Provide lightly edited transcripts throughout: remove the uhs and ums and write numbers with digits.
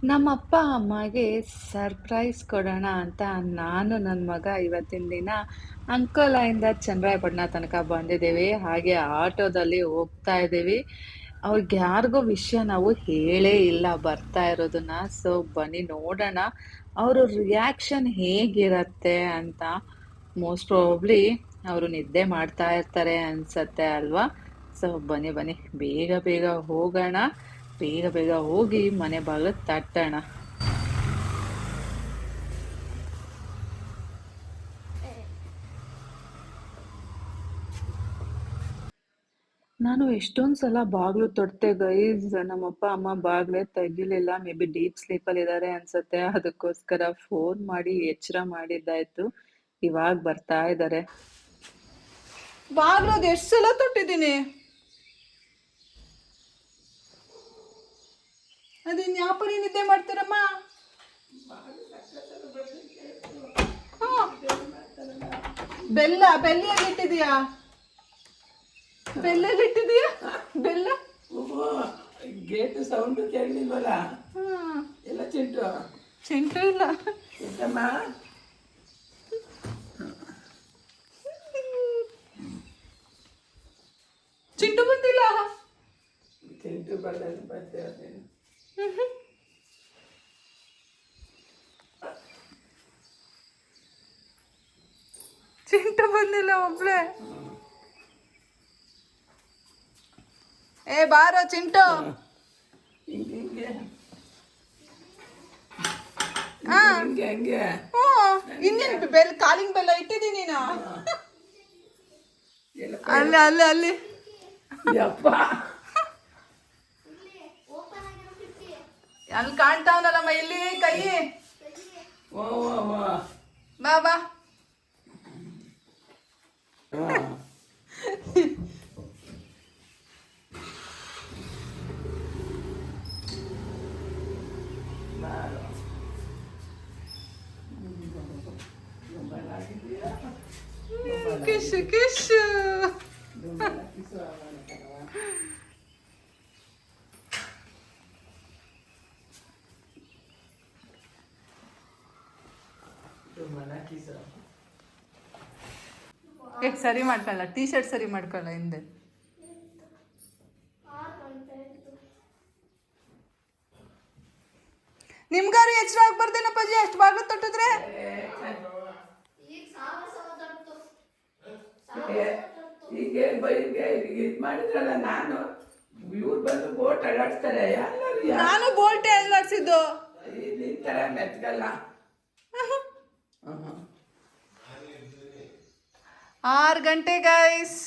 ನಮ್ಮ ಅಪ್ಪ ಅಮ್ಮಗೆ ಸರ್ಪ್ರೈಸ್ ಕೊಡೋಣ ಅಂತ ನಾನು ನನ್ನ ಮಗ ಇವತ್ತಿನ ದಿನ ಅಂಕೋಲಾಯಿಂದ ಚನ್ನರಾಯಪಟ್ಟಣ ತನಕ ಬಂದಿದ್ದೀವಿ. ಹಾಗೆ ಆಟೋದಲ್ಲಿ ಹೋಗ್ತಾ ಇದ್ದೀವಿ. ಅವ್ರಿಗೆ ಯಾರಿಗೂ ವಿಷಯ ನಾವು ಹೇಳೇ ಇಲ್ಲ ಬರ್ತಾ ಇರೋದನ್ನ. ಸೊ ಬನ್ನಿ ನೋಡೋಣ ಅವ್ರ ರಿಯಾಕ್ಷನ್ ಹೇಗಿರತ್ತೆ ಅಂತ. ಮೋಸ್ಟ್ ಪ್ರಾಬಬ್ಲಿ ಅವರು ನಿದ್ದೆ ಮಾಡ್ತಾ ಇರ್ತಾರೆ ಅನ್ಸತ್ತೆ ಅಲ್ವಾ? ಸೊ ಬನ್ನಿ ಬನ್ನಿ ಬೇಗ ಬೇಗ ಹೋಗೋಣ. ಬೇಗ ಬೇಗ ಹೋಗಿ ಮನೆ ಬಾಗಿಲು ತಟ್ಟೋಣ. ನಾನು ಎಷ್ಟೊಂದ್ ಸಲ ಬಾಗ್ಲು ತಟ್ತೆ ಗೈಸ್, ನಮ್ಮಪ್ಪ ಅಮ್ಮ ಬಾಗ್ಲೇ ತೆಗಿಲಿಲ್ಲ. ಮೇ ಬಿ ಡೀಪ್ ಸ್ಲೀಪಲ್ಲಿ ಇದ್ದಾರೆ ಅನ್ಸತ್ತೆ. ಅದಕ್ಕೋಸ್ಕರ ಫೋನ್ ಮಾಡಿ ಎಚ್ಚರ ಮಾಡಿದ್ದಾಯ್ತು. ಇವಾಗ ಬರ್ತಾ ಇದ್ದಾರೆ. ಬಾಗ್ಲೋದು ಎಷ್ಟು ಸಲ ತೊಟ್ಟಿದ್ದೀನಿ. ಅದೇನು ಯಾಪರಿ ನಿದ್ದೆ ಮಾಡ್ತೀರಮ್ಮ? ಬೆಲ್ಲ ಬೆಲ್ಲ ಇಟ್ಟಿದೀಯಾ? ಬೆಲ್ಲ ಬೆಲ್ಲ ಗೇಟ್ ಸೌಂಡ್ ಕೇಳಲಿಲ್ವಲ್ಲ. ಎಲ್ಲ ಚಿಂಟು ಚಿಂಟು ಇಲ್ಲ. ಚಿಂಟು ಬಂದಿಲ್ಲ. ಚಿಂಟು ಬರ್ತೇನೆ. ಚಿಂಟು ಬಂದಿಲ್ಲ ಒಬ್ಳೆ. ಏ ಬಾರೋ ಚಿಂಟು. ಹಂಗೆ ಇನ್ನೇನು ಬೆಲ್ ಕಾಲಿಂಗ್ ಬೆಲ್ಲ ಇಟ್ಟಿದ್ದೀನಿ ನೀನು. ಅಲ್ಲಿ ಅಲ್ಲಿ ಅಲ್ಲಿ ಯಪ್ಪ ಅಲ್ಲಿ ಕಾಣ್ತಾವನಲ್ಲಮ್ಮ ಇಲ್ಲಿ ಕೈ. ಬಾ ಬಾ. ಕಿಶು ಕಿಶು. ಸರಿ ಮಾಡ್ಕೊಳ್ಳ, ಟೀ ಶರ್ಟ್ ಸರಿ ಮಾಡ್ಕೊಳ್ಳ ಹಿಂದೆ. ನಿಮ್ಗಾರು ಎಚ್ಚರ ಆಗ್ಬಾರ್ದೇನಪ್ಪಾಜಿ ಅಷ್ಟು ಬಾಗ್ಲು ತೊಟ್ಟಿದ್ರೆ. ಈಗ ಇದು ಮಾಡಿದ್ರಲ್ಲ, ನಾನು ಇವ್ರು ಬಂದು ಬೋಟ್ ಅಳ್ಳಾಡ್ತಾರೆ. ನಾನು ಬೋಲ್ಟೆ ಅಲ್ಲಾಡ್ಸಿದ್ದು. ನಿಂತರ ಮೆತ್ಗಲ್ಲ. 6 ಗಂಟೆ ಗೈಸ್.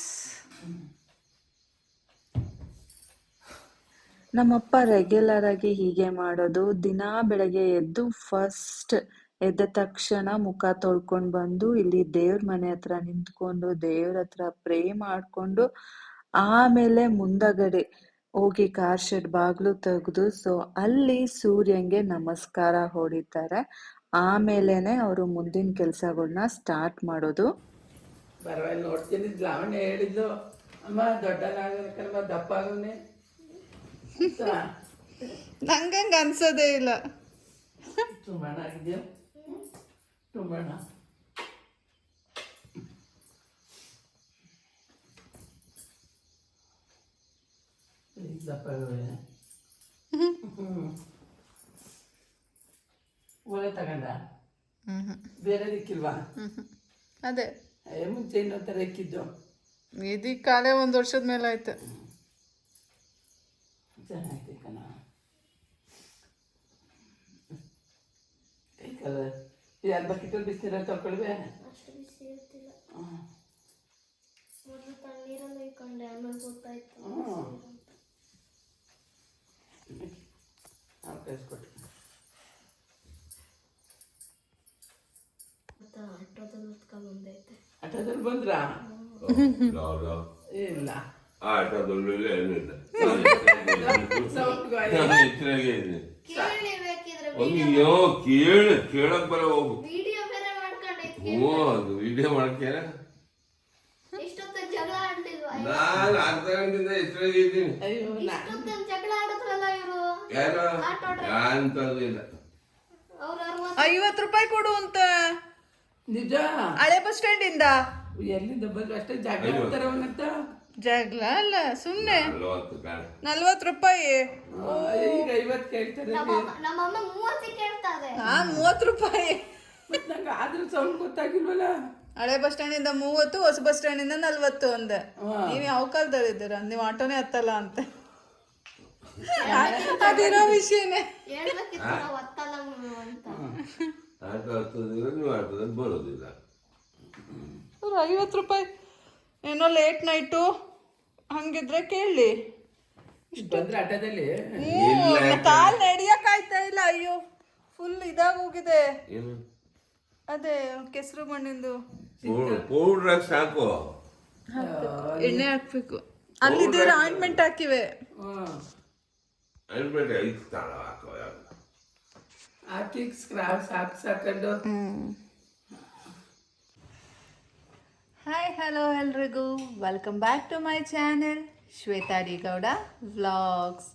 ನಮ್ಮಪ್ಪ ರೆಗ್ಯುಲರ್ ಆಗಿ ಹೀಗೆ ಮಾಡೋದು. ದಿನ ಬೆಳಗ್ಗೆ ಎದ್ದು ಫಸ್ಟ್ ಎದ್ದ ತಕ್ಷಣ ಮುಖ ತೊಳ್ಕೊಂಡು ಬಂದು ಇಲ್ಲಿ ದೇವ್ರ ಮನೆ ಹತ್ರ ನಿಂತ್ಕೊಂಡು ದೇವ್ರ ಹತ್ರ ಪ್ರೇ ಮಾಡ್ಕೊಂಡು ಆಮೇಲೆ ಮುಂದಗಡೆ ಹೋಗಿ ಕಾರ್ ಶೆಡ್ ಬಾಗ್ಲು ತೆಗೆದು ಸೊ ಅಲ್ಲಿ ಸೂರ್ಯಂಗೆ ನಮಸ್ಕಾರ ಹೊಡಿತಾರೆ. ಆಮೇಲೆನೆ ಅವರು ಮುಂದಿನ ಕೆಲಸಗಳನ್ನ ಸ್ಟಾರ್ಟ್ ಮಾಡೋದು. ಪರವಾಗಿಲ್ಲ, ನೋಡ್ತೀನಿ. ಲಾವಣ್ಯ ಹೇಳಿದ್ಲು, ಅಮ್ಮ ದೊಡ್ಡನಾಗಲ್ವ ದಪ್ಪ ಆಗೋನೆ. ನಂಗಂಗೆ ಅನ್ಸೋದೇ ಇಲ್ಲ. ತುಂಬಾಣ ಆಗಿದೆಯಾ? ತುಂಬಾಣ ದಪ್ಪ ಒಲೆ ತಗೊಂಡ ಬೇರೆ ದಿಕ್ಕಿಲ್ವಾ? ಅದೇ ಮುಂಚೆ ಇನ್ನೊಂಥರ ಇಕ್ಕಿದ್ದು. ಇದೀಗ ಕಾಲೇ 1 ವರ್ಷದ ಮೇಲೆ ಆಯ್ತು. ಚೆನ್ನಾಗಿದೆ ಕಣ. ಕೈ ಕಾಲ ಎರಡು ಬಕೆಟಲ್ಲಿ ಬಿಸಿನೀರ ತಗೊಳ್ವೆ. ಕಳಿಸ್ಕೊಟ್ಟು ಆಟೋದಲ್ಲಿ ಬಂದ್ರಾ? ಇಲ್ಲ ಅಯ್ಯೋ ಕೇಳಕ್ ಬರ ಹೋಗು. ಹ್ಞೂ ಅದು ವಿಡಿಯೋ ಮಾಡ್ಕ್ಯಾರ. ನಾನು ಅರ್ಧ ಗಂಟೆಯಿಂದ ಎಚ್ಚರಾಗಿದ್ದೀನಿ. ಅಯ್ಯೋ ಜಗಳ ಆಡಿದ್ರಲ್ಲ ಇವರು ಯಾರು ಯಾಂತದ್ದು ಇಲ್ಲ. 50 ರೂಪಾಯಿ ಕೊಡು ಅಂತ ನಿಜ ಹಳೆ ಬಸ್ ಸ್ಟ್ಯಾಂಡ್ ಇಂದ. ಎಲ್ಲಿಂದ ಬಂದ್ರು ಅಷ್ಟೇ ಜಾಗ ಹೋಗ್ತಾರೆ ಅವನಂತ. ಜಗಳ ಅಲ್ಲ ಸುಮ್ನೆ 40 ಕಾಣ. 40 ರೂಪಾಯಿ. ಈಗ 50 ಕೇಳ್ತಾರೆ. ನಮ್ಮಮ್ಮ 30 ಕೇಳ್ತಾರೆ. 30 ರೂಪಾಯಿ. ಮತ್ತೆ ನಂಗೆ ಆದ್ರೂ ಸೌಂಡ್ ಗೊತ್ತಾಗಿಲ್ವಲ್ಲ. ಹಳೆ ಬಸ್ ಸ್ಟ್ಯಾಂಡ್ ಇಂದ 30, ಹೊಸ ಬಸ್ ಸ್ಟ್ಯಾಂಡ್ ಇಂದ 40 ಅಂದೆ. ನೀವ್ ಯಾವ ಕಾಲದಲ್ಲಿ ಇದ್ದೀರಾ? ನೀವು ಆಟೋನೇ ಹತ್ತಲ್ಲ ಅಂತ. ಅದಿರೋ ವಿಷಯನೇ. ಹೇಳ್ಬೇಕಿತ್ತು ನಾವು ಒತ್ತಲ್ಲ ಅಂತ. ಆಟೋ ಹತ್ತೋದಿಲ್ಲ, ನೀವು ಆಟೋದಲ್ಲಿ ಬರೋದಿಲ್ಲ. 50 ರೂಪಾಯಿ ಏನೋ ಲೇಟ್ ನೈಟು ಹಂಗಿದ್ರೆ ಕೇಳಿ. ಬಂದ್ರೆ ಆಟೋದಲ್ಲಿ ಕಾಲ್ ನಡಿಯಕ್ ಆಯ್ತಾ ಇಲ್ಲ. ಅಯ್ಯೋ ಫುಲ್ ಇದಾಗ ಹೋಗಿದೆ. ಏನು ಅದೇ ಕೆಸರು ಮಣ್ಣಿಂದು ಪೌಡ್ರ್ ಸಾಕು. ಎಣ್ಣೆ ಹಾಕ್ಬೇಕು. ಅಲ್ಲಿದ್ದೀರ ಆಯಿಂಟ್ಮೆಂಟ್ ಹಾಕಿವೆ. ಅನ್ಬೇಡ ಐತಾಳ ಹಾಕೋ ಹಾಕಿ ಸ್ಕ್ರಾಪ್ ಸಾಕೊಂಡು. ಹಾಯ್ ಹಲೋ ಎಲ್ರಿಗೂ welcome back to my channel Shweta D Gowda vlogs.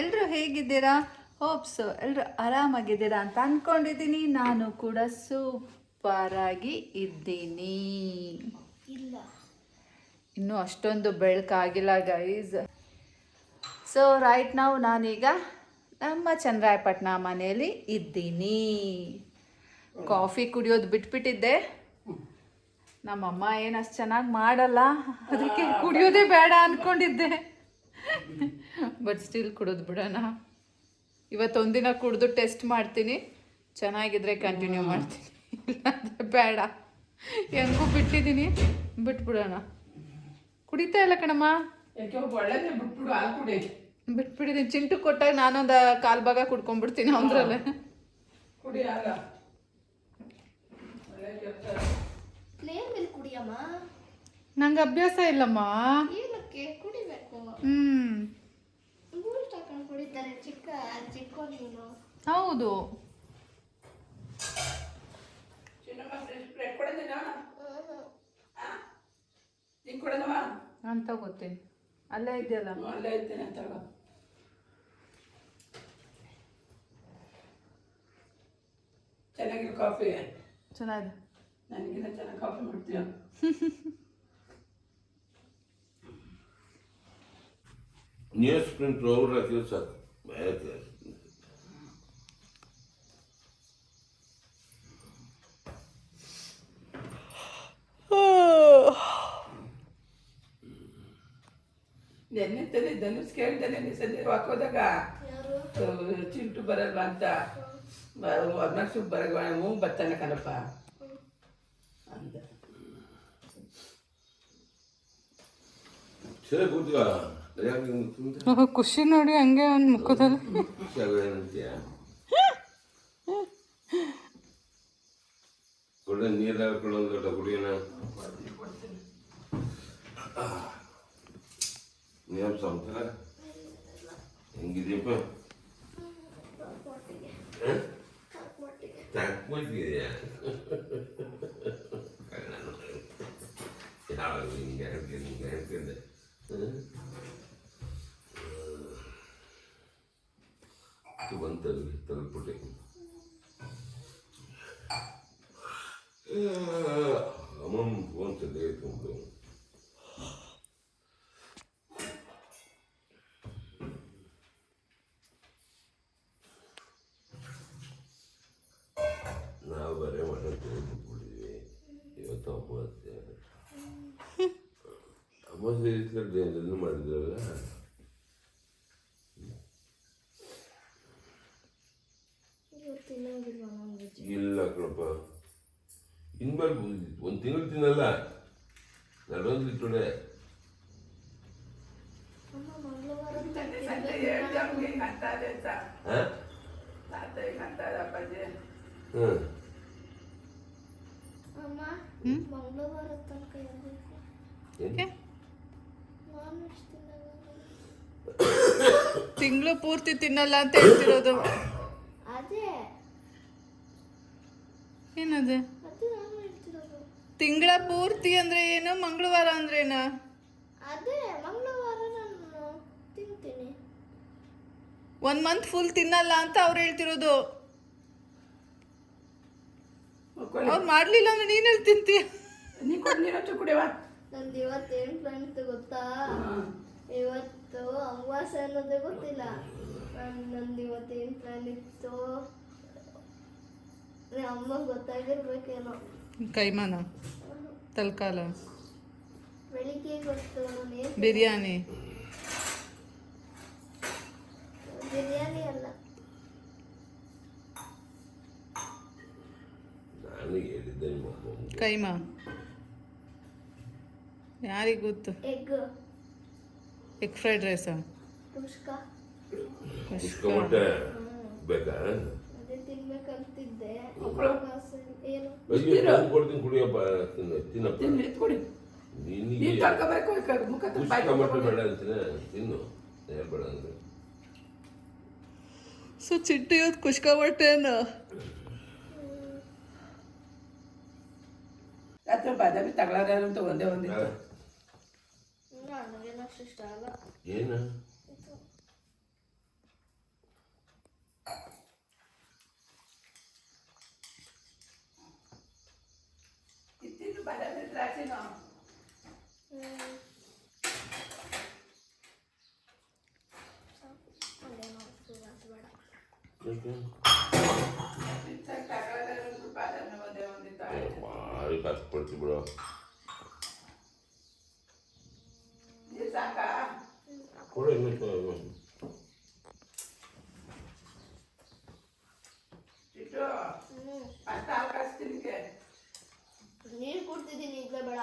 ಎಲ್ಲರೂ ಹೇಗಿದ್ದೀರಾ? ಹೋಪ್ಸು ಎಲ್ಲರೂ ಆರಾಮಾಗಿದ್ದೀರಾ ಅಂತ ಅಂದ್ಕೊಂಡಿದ್ದೀನಿ. ನಾನು ಕೂಡ ಸೂಪರಾಗಿ ಇದ್ದೀನಿ. ಇನ್ನೂ ಅಷ್ಟೊಂದು ಬೆಳಕಾಗಿಲ್ಲ ಗೈಸ್. ಸೊ ರೈಟ್ ನಾವು ನಾನೀಗ ನಮ್ಮ ಚನ್ನರಾಯಪಟ್ಟಣ ಮನೆಯಲ್ಲಿ ಇದ್ದೀನಿ. ಕಾಫಿ ಕುಡಿಯೋದು ಬಿಟ್ಬಿಟ್ಟಿದ್ದೆ. ನಮ್ಮಮ್ಮ ಏನು ಅಷ್ಟು ಚೆನ್ನಾಗಿ ಮಾಡಲ್ಲ, ಅದಕ್ಕೆ ಕುಡಿಯೋದೇ ಬೇಡ ಅಂದ್ಕೊಂಡಿದ್ದೆ. ಬಟ್ ಸ್ಟಿಲ್ ಕುಡಿದು ಬಿಡೋಣ. ಇವತ್ತೊಂದಿನ ಕುಡಿದು ಟೆಸ್ಟ್ ಮಾಡ್ತೀನಿ. ಚೆನ್ನಾಗಿದ್ರೆ ಕಂಟಿನ್ಯೂ ಮಾಡ್ತೀನಿ, ಇಲ್ಲಾಂದರೆ ಬೇಡ. ಹೆಂಗೂ ಬಿಟ್ಟಿದ್ದೀನಿ, ಬಿಟ್ಬಿಡೋಣ. ಕುಡಿತಾ ಇಲ್ಲ ಕಣಮ್ಮ. ಯಾಕೆ ಒಳ್ಳೆದೇ ಬಿಟ್ಬಿಡು, ಹಾಲು ಕುಡಿ. ಬಿಟ್ಬಿಟ್ಟಿದ್ದೀನಿ. ಚಿಂಟು ಕೊಟ್ಟಾಗ ನಾನೊಂದು 1/4 ಭಾಗ ಕುಡ್ಕೊಂಡ್ಬಿಡ್ತೀನಿ ಅವನದ್ರಲ್ಲೇ. ಕುಡಿ ಹಾಲ. ಪ್ಲೇನ್ ಮೇಲೆ ಕುಡಿಯಮ್ಮ. ನಂಗೆ ಅಭ್ಯಾಸ ಇಲ್ಲಮ್ಮ. ಏನಕ್ಕೆ ಕುಡಿಬೇಕು? ಬೂಸ್ಟ್ ಹಾಕೊಂಡು ಕುಡಿತಾರೆ ಚಿಕ್ಕ ನೀನು. ಹೌದು. ಬ್ರೆಡ್ ಕೊಡೋದೇನಾ? ಹಿಂಗೆ ಕೊಡೋದವ ಅಂತ ಗೊತ್ತೇನೆ. ಅಲ್ಲೇ ಇದೆಯಲ್ಲ. ಅಲ್ಲೇ ಇರ್ತೇನೆ ಅಂತ. ಚೆನ್ನಾಗಿರೋ ಕಾಫಿ. ಚೆನ್ನಾಗಿದೆ. ನನಗಿನ್ನ ಚೆನ್ನಾಗಿ ಕಾಫಿ ಮಾಡ್ತೀಯ. ನ್ಯೂಸ್ ಪ್ರಿಂಟ್ ಪೌಡ್ರ್ ಹಾಕಿದ್ರೆ ಸಾಕು. ಬೇರೆ ನೆನ್ನೆ ತಾನೆ ಧನುಷ್ ಕೇಳ್ದೆ, ನೆನ್ನೆ ಸಂಜೆ ಹಾಕೋದಾಗ ಚಿಂಟು ಬರಲ್ವಾ ಅಂತ. ಅರ್ನಾಕ್ಷ ಬರಲ್ವಾ? ಹ್ಞೂ ಬರ್ತಾನೆ ಕಣಪ್ಪ ಅಂದ. ಸರಿ ಕೂತ್ಕೋ. ಖುಷಿ ನೋಡಿ ಹಂಗೆ ಒಂದು ಮುಖದಲ್ಲಿ. ಏನಂತೀಯ? ಕೊಡ ನೀರು ಹಾಕೊಂಡು ಒಂದು ಲೋಟ ಕುಡಿಯೋಣ. ನೀರು ಸಂಸಾರ ಹೆಂಗಿದೆಯಪ್ಪ? ತಕ್ಬಿಟ್ಟಿದೆಯಾ? ಯಾವ ಹಿಂಗೆ ಹೇಳ್ತಿದ್ದೆ. ಬಂತಲ್ಲಿ ತಲುಪಿಟ್ಟೆ. ಅಮ್ಮಮ್ಮ ಫೋನ್ ತಂದು ನಾವು ಬರೀ ಮಟನ್ ತೆಗೆದುಕೊಂಡಿದ್ವಿ. ಇವತ್ತು ಅಮಾವಾಸ್ಯೆ ಇಸ್ಕೊಂಡು ಮಾಡಿದ್ರಲ್ಲ. ಇಲ್ಲ ಕಣಪ್ಪ, ಇನ್ಮೇಲೆ 1 ತಿಂಗಳು ತಿನ್ನಲ್ಲ. ನಡೋದು ಇಟ್ಟೊಡೆ ಮಂಗಳವಾರ ತನಕ ತಿಂಗಳು ಪೂರ್ತಿ ತಿನ್ನಲ್ಲ ಅಂತ ಹೇಳ್ತಿರೋದು. ಅದೇ ಏನದು? ಅದು ನಾನು ಹೇಳ್ತಿರೋದು. ತಿಂಗಳ ಪೂರ್ತಿ ಅಂದ್ರೆ ಏನು? ಮಂಗಳವಾರ ಅಂದ್ರೆ ಏನು? ಅದೇ ಮಂಗಳವಾರ ನಾನು ತಿಂತೀನಿ. 1 ಮಂತ್ ಫುಲ್ ತಿನ್ನಲ್ಲ ಅಂತ ಅವ್ರು ಹೇಳ್ತಿರೋದು. ಅವ್ರು ಮಾಡ್ಲಿಲ್ಲ ಅಂದ್ರೆ ನೀನೆಲ್ಲಿ ತಿಂತೀಯ? ನೀ ಕೊಡು, ನೀರೊಂಚು ಕುಡಿಯವ. ನಂದು ಇವತ್ತೇನು ಪ್ಲಾನ್ ಇತ್ತು ಗೊತ್ತಾ? ಇವತ್ತು ಅಮಾವಾಸ್ಯೆ ಅನ್ನೋದೇ ಗೊತ್ತಿಲ್ಲ. ನಂದು ಇವತ್ತೇನು ಪ್ಲಾನ್ ಇತ್ತು ಅಮ್ಮಂಗೆ ಗೊತ್ತಾಗಿರ್ಬೇಕೇನೋ. ಕೈಮಾನ, ತಲ್ಕಾಲ, ಬೆಳಿಗ್ಗೆ ಗೊತ್ತು. ಬಿರಿಯಾನಿ. ಬಿರಿಯಾನಿ ಅಲ್ಲ, ನಾನು ಹೇಳಿದ್ದೆ ನಿಮ್ಮ ಅಮ್ಮ. ಕೈಮಾ ಯಾರಿಗೆ ಗೊತ್ತು? Egg fried ರೈಸಾ? ಕುಷ್ಕ ಕುಷ್ಕಮಟ್ಟೆ ಬೇಕಾ? ಅದೇ ತಿನ್ಬೇಕಂತಿದ್ದೆ. ಏನು ಅಯ್ಯೋ, ನಾನು ಕೊಡ್ತೀನಿ, ಕುಡಿಯಪ್ಪ, ತಿನ್ನಪ್ಪ. ತಿನ್ನು, ಎತ್ತು ಕೊಡಿ. ನಿನಗೆ ನೀನು ತಡ್ಕೋಬೇಕು, ಮುಖ ಕುಷ್ಕಮಟ್ಟೆ ಬೇಡ ಅಂತೀನಿ, ತಿನ್ನು. ಯಾರು ಬೇಡ ಅಂದ್ರೆ ಸೊ ಚಿಟ್ಟು ಇವತ್ತು ಕುಷ್ಕಮಟ್ಟೆನ ರಾತ್ರಿ ಬಾದಾಮಿ ತಗೊಳ್ಳೋದು ಅಂತ ಒಂದೇ ಒಂದಿತ್ತು. ನನಗೇನು ಅಷ್ಟು ಇಷ್ಟ ಅಲ್ಲ. ಏನು ಇತ್ತಿನ್ನು ಬಾದಾಮಿ ದ್ರಾಕ್ಷಿನೋ. ಬಾದಾಮಿ ಒಂದೇ ಒಂದಿತ್ತು. ಭಾರಿ ಕಾಸು ಕೊಡ್ತೀವಿ ಬಿಡು. ನೀರು ಸಾಕಾ? ಕೊಡು, ಇನ್ನೂ ಚಿಟ್ಟು ಅಷ್ಟು ಹಾಲು ಕಾಯಿಸ್ತೀನಿ. ನೀರು ಕುಡ್ತಿದ್ದೀನಿ ಈಗಲೇ ಬೇಡ.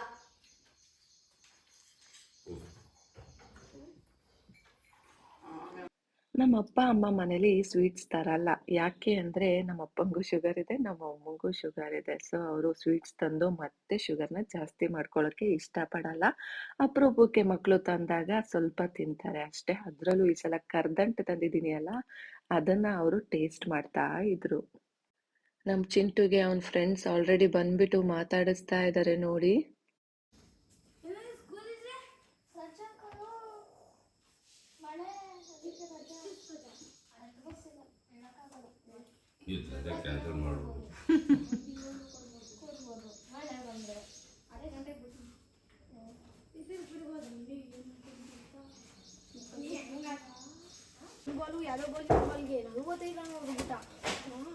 ನಮ್ಮ ಅಪ್ಪ ಅಮ್ಮ ಮನೇಲಿ ಸ್ವೀಟ್ಸ್ ತರಲ್ಲ. ಯಾಕೆ ಅಂದರೆ ನಮ್ಮ ಅಪ್ಪಂಗೂ ಶುಗರ್ ಇದೆ, ನಮ್ಮ ಅಮ್ಮಂಗೂ ಶುಗರ್ ಇದೆ. ಸೊ ಅವರು ಸ್ವೀಟ್ಸ್ ತಂದು ಮತ್ತೆ ಶುಗರ್ನ ಜಾಸ್ತಿ ಮಾಡ್ಕೊಳ್ಳೋಕ್ಕೆ ಇಷ್ಟಪಡಲ್ಲ. ಅಪರೂಪಕ್ಕೆ ಮಕ್ಕಳು ತಂದಾಗ ಸ್ವಲ್ಪ ತಿಂತಾರೆ ಅಷ್ಟೇ. ಅದರಲ್ಲೂ ಈ ಸಲ ಕರ್ದಂಟು ತಂದಿದ್ದೀನಿ ಅಲ್ಲ, ಅದನ್ನು ಅವರು ಟೇಸ್ಟ್ ಮಾಡ್ತಾ ಇದ್ರು. ನಮ್ಮ ಚಿಂಟುಗೆ ಅವನ ಫ್ರೆಂಡ್ಸ್ ಆಲ್ರೆಡಿ ಬಂದ್ಬಿಟ್ಟು ಮಾತಾಡಿಸ್ತಾ ಇದ್ದಾರೆ ನೋಡಿ. ಕ್ಯಾನ್ಸಲ್ ಮಾಡ್ಬೋದು. ಬಾಲು ಯಾರೋ ಬಾಲ್ಗೆ ನನಗೂ ಗೊತ್ತಿಲ್ಲ ನೋಡ್ಬಿಟ್ಟ.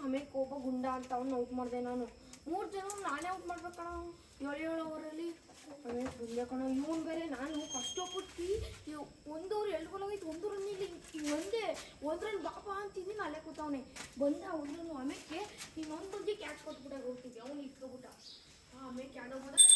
ಆಮೇಲೆ ಕೋಪ ಗುಂಡ ಅಂತ ಅವ್ನು ಔಟ್ ಮಾಡಿದೆ ನಾನು. 3 ಜನ ನಾನೇ ಔಟ್ ಮಾಡ್ಬೇಕು ಕಣ. 7 ಓವರಲ್ಲಿ ಆಮೇಲೆ ಬಂದೆ ಕಣ. ಇವನು ಬೇರೆ ನಾನು ಕಷ್ಟಪಟ್ಟು 1 ಓವರ್ 2 ಬಾಲ್ ಆಗೈತೆ. 1 ರನ್ನಿಗೆ ಒಂದು ರನ್ ಬಾಬಾ ಅಂತಿದ್ದೀನಿ. ಅಲ್ಲೇ ಕೂತವನೆ ಬಂದ ಅವ್ನು. ಆಮೇಲೆ ಇನ್ನೊಂದು ಬಗ್ಗೆ ಕ್ಯಾಚ್ ಕೊಟ್ಬಿಟ್ಟಾಗ ಹೋಗ್ತಿದ್ದೆ. ಅವ್ನು ಇಟ್ಕೊಬಿಟ್ಟ. ಆಮೇಲೆ ಕ್ಯಾಡ್ ಹೋಗ್ಬಿಟ್ಟ.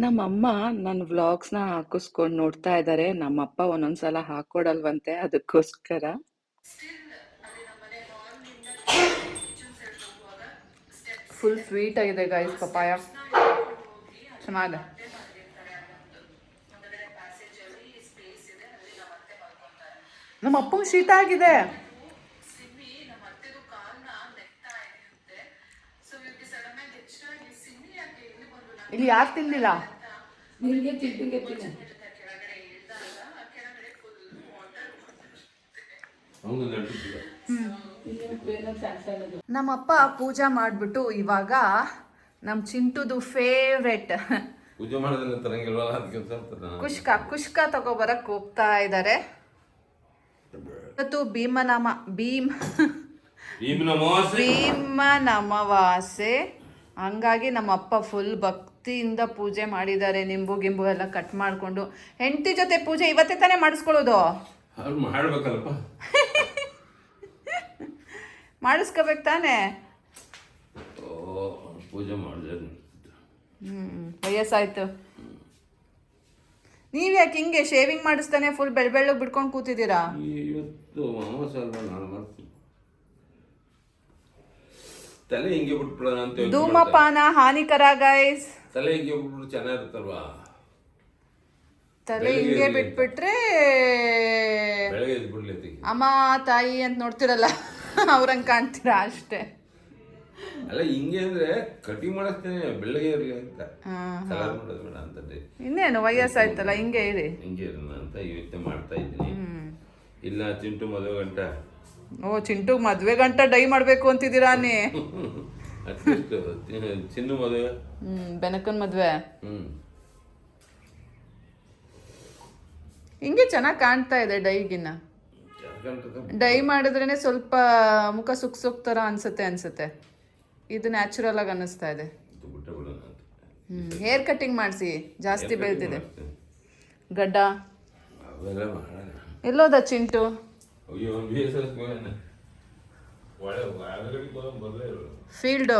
ನಮ್ಮಮ್ಮ ನನ್ನ ವ್ಲಾಗ್ಸ್ನ ಹಾಕಿಸ್ಕೊಂಡು ನೋಡ್ತಾ ಇದ್ದಾರೆ. ನಮ್ಮಪ್ಪ ಒಂದೊಂದ್ಸಲ ಹಾಕೊಡಲ್ವಂತೆ, ಅದಕ್ಕೋಸ್ಕರ. ಫುಲ್ ಸ್ವೀಟ್ ಆಗಿದೆ ಗೈಸ್ ಪಪಾಯ. ಚೆನ್ನಾಗಿದೆ. ನಮ್ಮ ಅಪ್ಪಂಗೆ ಶೀತ ಆಗಿದೆ. ಇಲ್ಲಿ ಯಾರು ತಿಂದಿಲ್ಲ? ನಿನಗೆ ಚಿಟ್ಟಿಗೆ ತಿನ್ನ. ನಮ್ಮಪ್ಪ ಪೂಜಾ ಮಾಡಿಬಿಟ್ಟು ಇವಾಗ ನಮ್ಮ ಚಿಂಟುದು ಫೇವ್ರೆಟ್ ಪೂಜೆ ಮಾಡೋದನ್ನ ತರಂಗಿಲ್ವಲ್ಲ, ಅದಕ್ಕೆ ಕುಷ್ಕ ತಗೋಬರಕ್ಕೆ ಹೋಗ್ತಾ ಇದ್ದಾರೆ. ಇವತ್ತು ಭೀಮನ ಅಮಾವಾಸ್ಯೆ. ಹಂಗಾಗಿ ನಮ್ಮಪ್ಪ ಫುಲ್ ಭಕ್ತಿಯಿಂದ ಪೂಜೆ ಮಾಡಿದ್ದಾರೆ. ನಿಂಬು ಗಿಂಬು ಎಲ್ಲ ಕಟ್ ಮಾಡಿಕೊಂಡು. ಹೆಂಡತಿ ಜೊತೆ ಪೂಜೆ ಇವತ್ತೇ ತಾನೇ ಮಾಡಿಸ್ಕೊಳ್ಳೋದು. ಮಾಡ್ಬೇಕಲ್ಲಪ್ಪ, ಮಾಡಿಸ್ಕೋಬೇಕು ತಾನೇ. ಪೂಜೆ ಮಾಡಿದ್ರೆ ವಯಸ್ಸಾಯ್ತು. ನೀವ್ ಯಾಕೆ ಹಿಂಗೆ ಶೇವಿಂಗ್ ಮಾಡಿಸ್ತಾನೆ ಫುಲ್ ಬೆಳ್ಳಗೆ ಬಿಡ್ಕೊಂಡು ಕೂತಿದ್ದೀರಾ? ಇವತ್ತು ಅಮಾವಾಸ್ಯೆ ಅಲ್ವಾ, ನಾಳೆ ಮಾಡ್ತೀನಿ. ತಲೆ ಹಿಂಗೆ ಬಿಟ್ಬಿಡೋಣ ಅಂತ ಧೂಮಪಾನ ಹಾನಿಕರ ಗೈಸ್. ತಲೆ ಹಿಂಗೆ ಬಿಟ್ಬಿಟ್ಟು ಚೆನ್ನಾಗಿರುತ್ತಲ್ವಾ. ತಲೆ ಹಿಂಗೆ ಬಿಟ್ಬಿಟ್ರೆ ಬೆಳಗ್ಗೆ ಎದ್ದು ಬಿಡ್ಲಿ ಅಮ್ಮ ತಾಯಿ ಅಂತ ನೋಡ್ತಿರಲ್ಲ ಅವ್ರಂಗೆ ಕಾಣ್ತೀರಾ ಅಷ್ಟೇ. ಅಲ್ಲ ಹಿಂಗೆ ಅಂದ್ರೆ ಕಟಿಂಗ್ ಮಾಡಿಸ್ತೇನೆ ಬೆಳ್ಳಗೆ ಇರ್ಲಿ ಅಂತ, ಕಲರ್ ಮಾಡೋದು ಬೇಡ ಅಂತ. ಇನ್ನೇನು ವಯಸ್ಸಾಯ್ತಲ್ಲ ಹಿಂಗೆ ಇರಿ. ಹಿಂಗೆ ಇರೋಣ ಅಂತ ಯೋಚನೆ ಮಾಡ್ತಾ ಇದ್ದೀನಿ. ಇಲ್ಲ ಚಿಂಟು ಮದುವೆ ಗಂಟ. ಓ ಚಿಂಟು ಮದ್ವೆ ಗಂಟ ಡೈ ಮಾಡ್ಬೇಕು ಅಂತಿದ್ದೀರಾ ನೀ? ಅಟ್ಲೀಸ್ಟ್ ಚಿನ್ನು ಮದುವೆ, ಬೆನಕನ್ ಮದ್ವೆ ಹಿಂಗೆ ಚೆನ್ನಾಗಿ ಕಾಣ್ತಾ ಇದೆ ಡೈಗಿನ್ನ. ಡೈ ಮಾಡಿದ್ರೇನೆ ಸ್ವಲ್ಪ ಮುಖ ಸುಕ್ ತರ ಅನ್ಸುತ್ತೆ. ಇದು ನ್ಯಾಚುರಲ್ ಆಗಿ ಅನ್ನಿಸ್ತಾ ಇದೆ. ಹೇರ್ ಕಟ್ಟಿಂಗ್ ಮಾಡಿಸಿ, ಜಾಸ್ತಿ ಬೆಳ್ತಿದೆ ಗಡ್ಡ. ಎಲ್ಲೋದ ಚಿಂಟು? ಫೀಲ್ಡು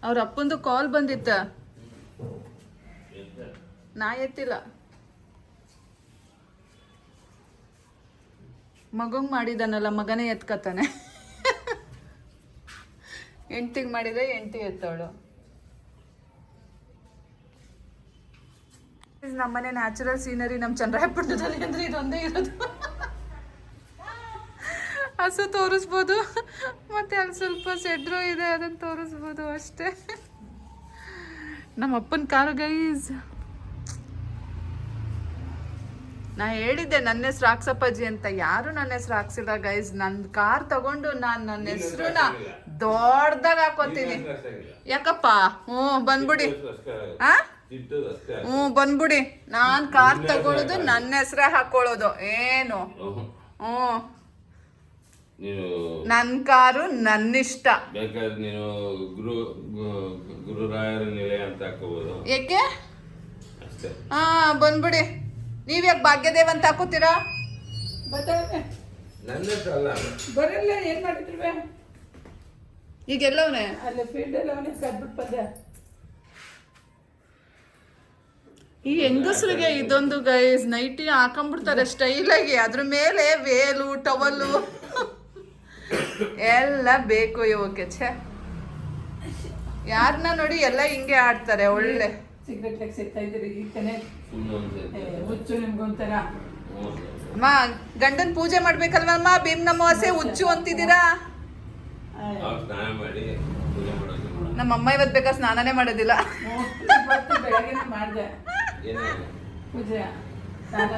ಅವ್ರ ಅಪ್ಪಂದು ಕಾಲ್ ಬಂದಿತ್ತ, ನಾ ಎತ್ತಿಲ್ಲ. ಮಗಂಗ್ ಮಾಡಿದಾನಲ್ಲ, ಮಗನೇ ಎತ್ಕತಾನೆ. ಹೆಂಡ್ತಿಗೆ ಮಾಡಿದ್ರೆ ಹೆಂಡ್ತಿ ಎತ್ತವಳು. ನಮ್ಮನೆ ನ್ಯಾಚುರಲ್ ಸೀನರಿ ನಮ್ಮ ಚನ್ನರಾಯಪಟ್ಟಣದಲ್ಲಿ ಅಂದ್ರೆ ಇದೊಂದೇ ಇರೋದು. ಹಸು ತೋರಿಸ್ಬೋದು, ಮತ್ತೆ ಅಲ್ಲಿ ಸ್ವಲ್ಪ ಸೆಡ್ರು ಇದೆ, ಅದನ್ನು ತೋರಿಸ್ಬೋದು ಅಷ್ಟೇ. ನಮ್ಮ ಅಪ್ಪನ ಕಾರು ಗೈಸ್. ನಾ ಹೇಳಿದ್ದೆ ನನ್ನ ಹೆಸ್ರು ಹಾಕ್ಸಪ್ಪಾಜಿ ಅಂತ, ಯಾರು ನನ್ನ ಹೆಸ್ರು ಹಾಕ್ಸಿಲ್ಲ ಗೈಸ್. ನನ್ನ ಕಾರ್ ತಗೊಂಡು ನಾನು ನನ್ನ ಹೆಸ್ರನ್ನ ದೊಡ್ಡದಾಗ ಹಾಕೋತೀನಿ. ಯಾಕಪ್ಪ? ಬಂದ್ಬಿಡಿ. ಬಂದ್ಬಿಡಿ. ನಾನ್ ಕಾರ್ ತಗೊಳ್ಳೋದು ನನ್ನ ಹೆಸ್ರೇ ಹಾಕೊಳ್ಳೋದು. ಏನು ನನ್ ಕಾರು ನನ್ನಿಷ್ಟ. ಬೇಕಾದ್ರೆ ನೀನು ಗುರುರಾಯರ ನಿಲಯ ಅಂತ ಹಾಕೋಬಹುದು. ಏಕೆ? ಬಂದ್ಬಿಡಿ. ನೀವ್ಯಾಕೆ ಭಾಗ್ಯದೇವ್ ಅಂತ ಹಾಕೋತೀರಾ? ನನ್ನ ಹತ್ರ ಅಲ್ಲ, ಬರಲ್ಲ. ಏನ್ ಮಾಡಿದ್ರಿ ಈಗೆಲ್ಲವನೇ ಅಲ್ಲಿ ಫೀಲ್ಡ್ ಎಲ್ಲ ಅವನೇ ಕದ್ಬಿಟ್ಟು ಬಂದೆ. ಈ ಹೆಂಗಸ್ರಿಗೆ ಇದೊಂದು ಗೈಸ್, ನೈಟಿ ಹಾಕೊಂಡ್ಬಿಡ್ತಾರೆ ಸ್ಟೈಲಾಗಿ, ಅದ್ರ ಮೇಲೆ ವೇಲು ಟವಲ್ಲು ಎಲ್ಲ ಬೇಕು ಇವಕ್ಕೆ. ಛೆ, ಯಾರನ್ನ ನೋಡಿ ಎಲ್ಲ ಹಿಂಗೆ ಆಡ್ತಾರೆ. ಒಳ್ಳೆ ಸಿಗರೇಟ್ ಸೇರ್ತಾ ಇದ್ದೀರಿ ಈಗ ತಾನೆ. ಹುಚ್ಚು ನಿಮ್ಗೊಂಥರ. ಅಮ್ಮ ಗಂಡನ್ ಪೂಜೆ ಮಾಡ್ಬೇಕಲ್ವಮ್ಮ, ಭೀಮ್ ನಮೋಸೆ ಹುಚ್ಚು ಅಂತಿದ್ದೀರಾ? ಸ್ನಾನ ಮಾಡಿ ಪೂಜೆ ಮಾಡೋದು. ನಮ್ಮ ಅಮ್ಮ ಇವತ್ತು ಬೇಕಾ ಸ್ನಾನನೇ ಮಾಡೋದಿಲ್ಲ. ಬೆಳಗ್ಗೆ ಮಾಡಿದೆ ಪೂಜೆ, ಸ್ನಾನ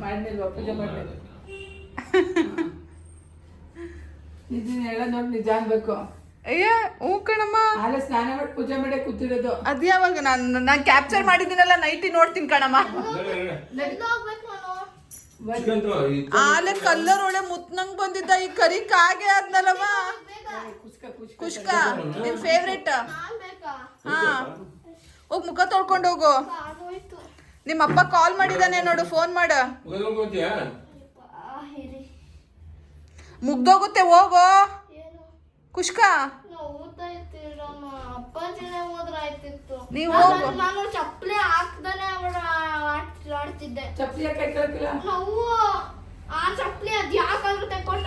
ಮಾಡಿಲ್ವಾ? ಪೂಜೆ ಮಾಡಿದೆ. ಇದನ್ನ ಹೇಳ ನೋಡಿ, ನಿಜ ಅನ್ಬೇಕು. ಅಯ್ಯ ಹ್ಞೂ ಕಣಮ್ಮ, ಆಲೆ ಸ್ನಾನ ಮಾಡಿ ಪೂಜೆ ಮಾಡಿ ಕೂತಿರೋದು. ಅದ್ಯಾವಾಗ ನಾನು ಕ್ಯಾಪ್ಚರ್ ಮಾಡಿದ್ದೀನಲ್ಲ, ನೈಟಿ ನೋಡ್ತೀನಿ ಕಣಮ್ಮ. ಆಲೆ ಕಲ್ಲರ್ ಒಳ್ಳೆ ಮುತ್ನಂಗ್ ಬಂದಿದ್ದ, ಈ ಕರಿ ಕಾಗೆ ಆದ್ನಲ್ಲಮ್ಮ. ಕುಷ್ಕ ನಿಮ್ ಫೇವ್ರೇಟ್. ಹಾ ಹೋಗ್ ಮುಖ ತೊಳ್ಕೊಂಡು ಹೋಗು. ನಿಮ್ಮ ಅಪ್ಪ ಕಾಲ್ ಮಾಡಿದಾನೆ ನೋಡು, ಫೋನ್ ಮಾಡ. ಮುಗ್ದೋಗುತ್ತೆ ಹೋಗೋ ಕುಷ್ಕ. ನೀವು ಹೋಗು. ನಾನು ಚಪ್ಪಲಿ ಹಾಕ್ದಾನೆ ಆಡ್ತಿದ್ದೆ. ಚಪ್ಪಲಿ ಯಾಕೆ ಹಾಕಿಲ್ಲ? ಆ ಚಪ್ಪಲಿ ಅದ್ ಯಾಕಾದ್ರೂ ತೆಕ್ಕೊಂಡ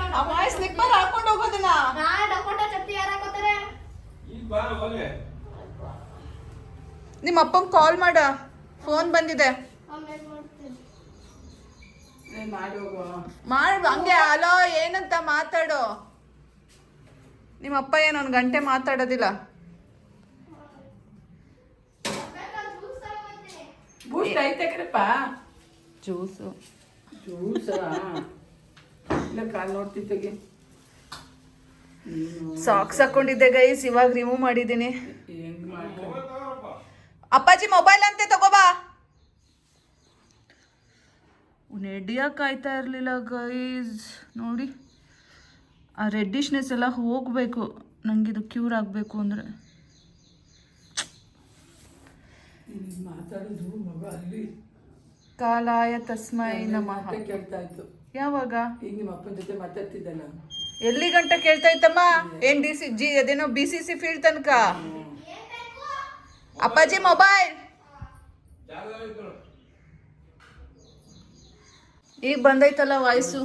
ಸ್ಲಿಪ್ಪರ್ ಹಾಕೊಂಡು ಹೋಗೋದನ್ನ. ಚಪ್ಪಲಿ ಯಾರು ಹಾಕೋತಾರೆ? ನಿಮ್ಮ ಅಪ್ಪಂಗೆ ಕಾಲ್ ಮಾಡ, ಫೋನ್ ಬಂದಿದೆ. ಆಮೇಲೆ ಮಾಡ್ತೀನಿ. ಮಾಡು ಹಂಗೆ. ಅಲೋ ಏನಂತ ಮಾತಾಡು. ನಿಮ್ಮ ಅಪ್ಪ ಏನು ಒಂದು ಗಂಟೆ ಮಾತಾಡೋದಿಲ್ಲ. ಬೂಸ್ಟ್ ಐತೆ ಕಣಪ್ಪ. ಜ್ಯೂಸು ಇಲ್ಲ, ಕಾಲ್ ನೋಡ್ತಿದ್ದಗೆ ಸಾಕ್ಸ್ ಹಾಕೊಂಡಿದ್ದೆ ಗೈಸ್, ಇವಾಗ ರಿಮೂವ್ ಮಾಡಿದ್ದೀನಿ. ಹೆಂಗ್ ಮಾಡ್ಕೊ. ಅಪ್ಪಾಜಿ ಮೊಬೈಲ್ ಅಂತೆ ತಗೋಬಾ. ನೆಡಿಯೋಕ್ಕಾಯ್ತಾ ಇರಲಿಲ್ಲ ಗೈಸ್. ನೋಡಿ ಆ ರೆಡ್ಡಿಶ್ನೆಸ್ ಎಲ್ಲ ಹೋಗಬೇಕು, ನನಗಿದು ಕ್ಯೂರ್ ಆಗಬೇಕು ಅಂದರೆ. ಮಾತಾಡೋದು ಮಗ ಅಲ್ಲಿ ಕಾಲಾಯ ತಸ್ಮೈ ನಮಃ. ಕೇಳ್ತಾ ಇತ್ತು. ಯಾವಾಗ? ಈಗ ನಿಮ್ಮ ಅಪ್ಪನ ಜೊತೆ ಮಾತಾಡ್ತಿದ್ದಲ್ಲ. ಎಲ್ಲಿ ಗಂಟ ಕೇಳ್ತಾ ಇತ್ತಮ್ಮ? ಏನ್ ಅದೇನೋ BCC ಫೀಲ್ಡ್ ತನಕ. ಅಪ್ಪಾಜಿ ಮೊಬೈಲ್ ಈಗ ಬಂದೈತಲ್ಲ ವಾಯ್ಸು.